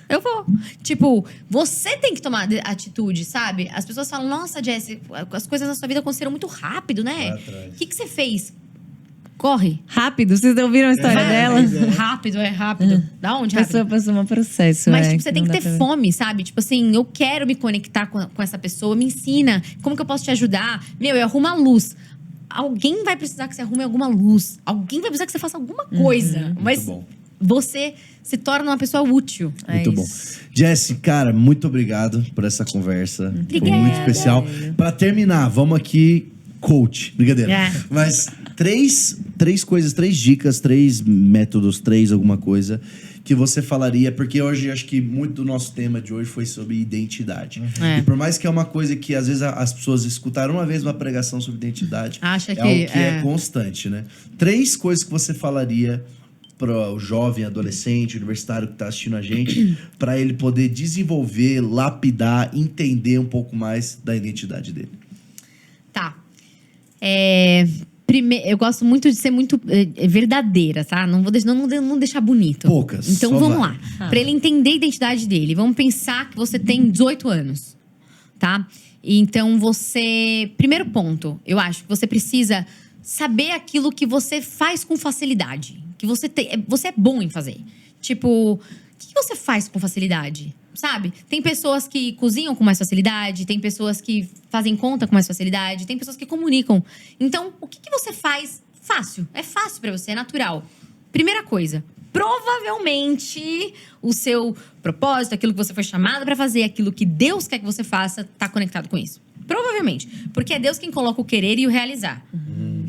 Eu vou. Tipo, você tem que tomar atitude, sabe? As pessoas falam, nossa, Jessie, as coisas na sua vida aconteceram muito rápido, né? O que você fez? Corre. Rápido, vocês ouviram a história dela? Rápido. Da onde? A pessoa passou um processo. Mas tipo, você tem que ter fome, sabe? Tipo assim, eu quero me conectar com essa pessoa, me ensina. Como que eu posso te ajudar? Eu arrumo a luz. Alguém vai precisar que você arrume alguma luz. Alguém vai precisar que você faça alguma coisa. Mas você se torna uma pessoa útil. Muito bom. Jessi, cara, muito obrigado por essa conversa. Foi muito especial. Pra terminar, vamos aqui, coach. Brincadeira. Mas três coisas, 3 dicas, 3 métodos, 3 alguma coisa que você falaria, porque hoje acho que muito do nosso tema de hoje foi sobre identidade. E por mais que é uma coisa que às vezes as pessoas escutaram uma vez uma pregação sobre identidade, Acha que algo que é constante, né? 3 coisas que você falaria para o jovem, adolescente, universitário que está assistindo a gente, para ele poder desenvolver, lapidar, entender um pouco mais da identidade dele. Tá. Primeiro, eu gosto muito de ser muito verdadeira, tá? Não vou não deixar bonito. Poucas. Então vamos lá. Para ele entender a identidade dele, vamos pensar que você tem 18 anos, tá? Então você. Primeiro ponto, eu acho que você precisa saber aquilo que você faz com facilidade. Que você é bom em fazer. Tipo, o que você faz com facilidade? Sabe? Tem pessoas que cozinham com mais facilidade, tem pessoas que fazem conta com mais facilidade, tem pessoas que comunicam. Então, o que você faz fácil? É fácil pra você, é natural. Primeira coisa, provavelmente o seu propósito, aquilo que você foi chamado pra fazer, aquilo que Deus quer que você faça, tá conectado com isso. Provavelmente. Porque é Deus quem coloca o querer e o realizar.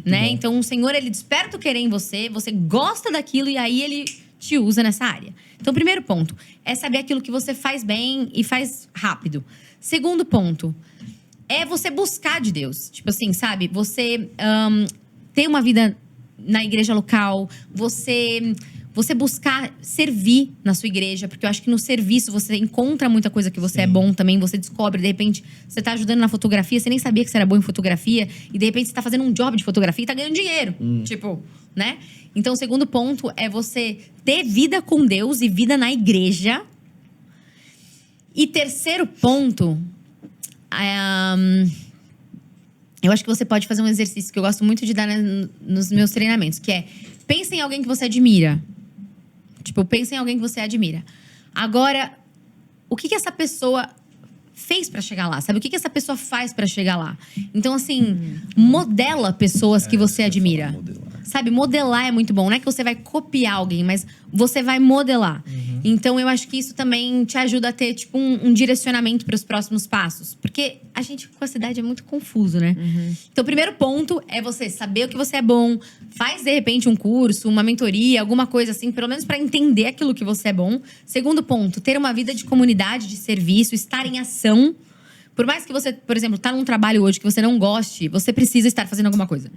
Né? Então, o Senhor, ele desperta o querer em você, você gosta daquilo e aí ele te usa nessa área. Então, primeiro ponto é saber aquilo que você faz bem e faz rápido. Segundo ponto é você buscar de Deus. Tipo assim, sabe? Você ter uma vida na igreja local, você buscar servir na sua igreja, porque eu acho que no serviço você encontra muita coisa que você é bom também, você descobre, de repente, você tá ajudando na fotografia, você nem sabia que você era bom em fotografia, e de repente você tá fazendo um job de fotografia e tá ganhando dinheiro. Tipo, né? Então, o segundo ponto é você ter vida com Deus e vida na igreja. E terceiro ponto, eu acho que você pode fazer um exercício que eu gosto muito de dar nos meus treinamentos, que é, pensa em alguém que você admira. Tipo, pensa em alguém que você admira. Agora, o que essa pessoa fez pra chegar lá? Sabe? O que essa pessoa faz pra chegar lá? Então, assim, modela pessoas que você admira. Sabe? Modelar é muito bom. Não é que você vai copiar alguém, mas você vai modelar. Então, eu acho que isso também te ajuda a ter, tipo, um direcionamento para os próximos passos. Porque a gente, com essa idade, é muito confuso, né? Então, o primeiro ponto é você saber o que você é bom. Faz, de repente, um curso, uma mentoria, alguma coisa assim, pelo menos para entender aquilo que você é bom. Segundo ponto, ter uma vida de comunidade, de serviço, estar em ação. Por mais que você, por exemplo, tá num trabalho hoje que você não goste, você precisa estar fazendo alguma coisa.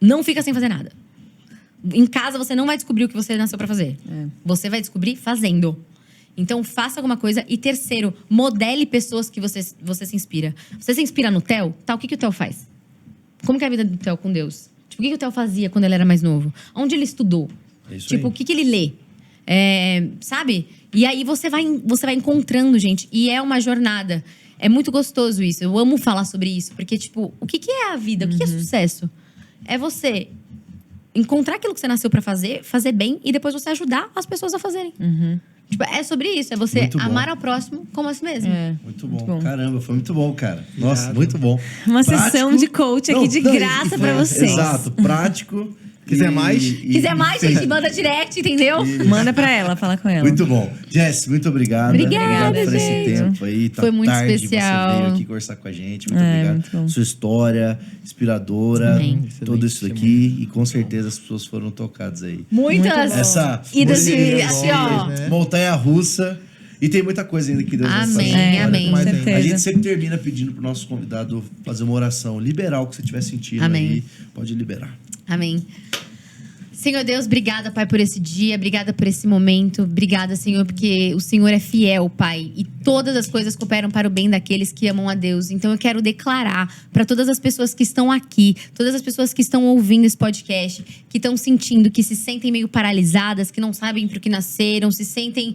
Não fica sem fazer nada. Em casa, você não vai descobrir o que você nasceu pra fazer. Você vai descobrir fazendo. Então, faça alguma coisa. E terceiro, modele pessoas que você se inspira. Você se inspira no Theo? Tá, o que o Theo faz? Como que é a vida do Theo com Deus? Tipo, o que o Theo fazia quando ele era mais novo? Onde ele estudou? Tipo, o que ele lê? Sabe? E aí, você vai encontrando, gente. E é uma jornada. É muito gostoso isso. Eu amo falar sobre isso. Porque, tipo, o que é a vida? O que é sucesso? É você encontrar aquilo que você nasceu pra fazer bem e depois você ajudar as pessoas a fazerem. Tipo, é sobre isso. É você amar ao próximo como a si mesmo. Muito bom. Caramba, foi muito bom, cara. Nossa, muito bom. Uma sessão de coach aqui de graça pra vocês. Exato, prático. Quiser mais? Quiser mais, gente, manda direct, entendeu? Manda pra ela, fala com ela. Muito bom. Jessi, muito obrigada. Obrigada, por esse tempo aí. Tá foi muito tarde, especial. Você veio aqui conversar com a gente. Muito obrigado. Sua história, inspiradora. Amém. Tudo isso aqui. E com certeza as pessoas foram tocadas aí. Muitas idas de assim, ó. Montanha-russa. E tem muita coisa ainda que Deus vai fazer. Amém. Com certeza. A gente sempre termina pedindo pro nosso convidado fazer uma oração. Liberar o que você estiver sentindo aí. Pode liberar. Amém. Senhor Deus, obrigada, Pai, por esse dia. Obrigada por esse momento. Obrigada, Senhor, porque o Senhor é fiel, Pai. E todas as coisas cooperam para o bem daqueles que amam a Deus. Então, eu quero declarar para todas as pessoas que estão aqui, todas as pessoas que estão ouvindo esse podcast, que estão sentindo, que se sentem meio paralisadas, que não sabem por que nasceram, se sentem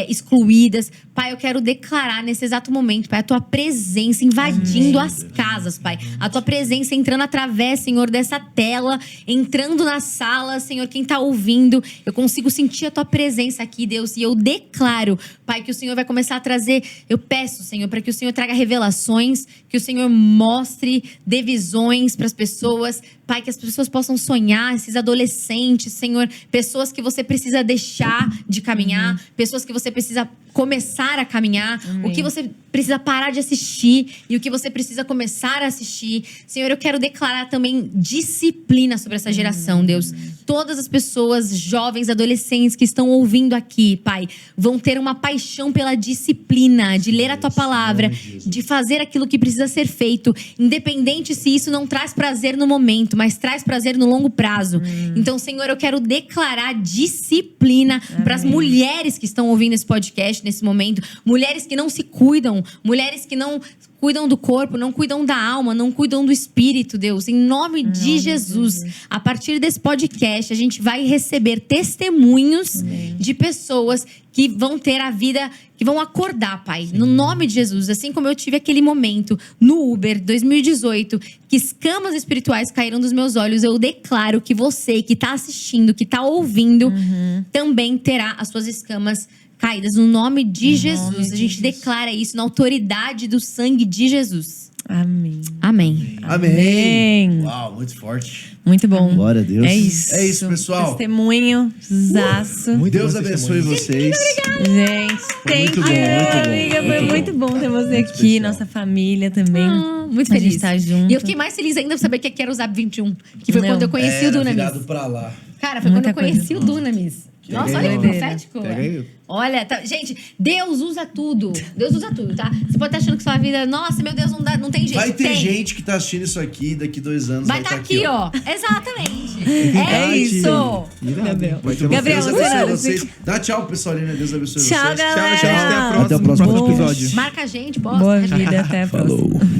excluídas. Pai, eu quero declarar nesse exato momento, Pai, a Tua presença invadindo as casas, Pai. A Tua presença entrando através, Senhor, dessa tela, entrando nas salas, Senhor, quem tá ouvindo, eu consigo sentir a tua presença aqui, Deus. E eu declaro, Pai, que o Senhor vai começar a trazer. Eu peço, Senhor, para que o Senhor traga revelações, que o Senhor mostre, dê visões para as pessoas. Pai, que as pessoas possam sonhar, esses adolescentes, Senhor. Pessoas que você precisa deixar de caminhar, pessoas que você precisa começar a caminhar, o que você precisa parar de assistir e o que você precisa começar a assistir. Senhor, eu quero declarar também disciplina sobre essa geração, Deus. Todas as pessoas, jovens, adolescentes que estão ouvindo aqui, Pai, vão ter uma paixão pela disciplina, de ler a Tua palavra, de fazer aquilo que precisa ser feito, independente se isso não traz prazer no momento, mas traz prazer no longo prazo. Então, Senhor, eu quero declarar disciplina para as mulheres que estão ouvindo esse podcast nesse momento, mulheres que não se cuidam, mulheres que não cuidam do corpo, não cuidam da alma, não cuidam do espírito, Deus. Em nome de Jesus, a partir desse podcast, a gente vai receber testemunhos de pessoas que vão ter a vida, que vão acordar, Pai. No nome de Jesus. Assim como eu tive aquele momento no Uber 2018, que escamas espirituais caíram dos meus olhos, eu declaro que você que está assistindo, que está ouvindo, também terá as suas escamas caídas no nome de Jesus. A gente declara isso na autoridade do sangue de Jesus. Amém. Amém. Amém. Uau, muito forte. Muito bom. Glória a Deus. É isso. É isso, pessoal. Testemunho, zaço. Deus abençoe vocês. Gente, muito bom, amiga. Foi muito bom ter você aqui, especial. nossa família também. Muito A feliz. gente tá junto. E eu fiquei mais feliz ainda por saber que era o Zap 21. Que foi quando eu conheci o Dunamis. Virado pra lá. Cara, foi Muita quando eu conheci coisa. o Dunamis. Nossa, olha que doideira. profético. Pega aí. Olha, gente, Deus usa tudo. Deus usa tudo, tá? Você pode estar achando que sua vida, nossa, meu Deus, não tem jeito. Vai ter tem. gente que tá assistindo isso aqui daqui 2 anos. Vai estar aqui, ó. Exatamente. É Verdade. isso. Gabriel. Deus Gabriel, você abençoe não, vocês. Dá tchau, pessoal. Deus abençoe Tchau, vocês. galera. Tchau, gente. Até Até o próximo episódio. Marca a gente, posta. Boa vida, até a próxima. Falou.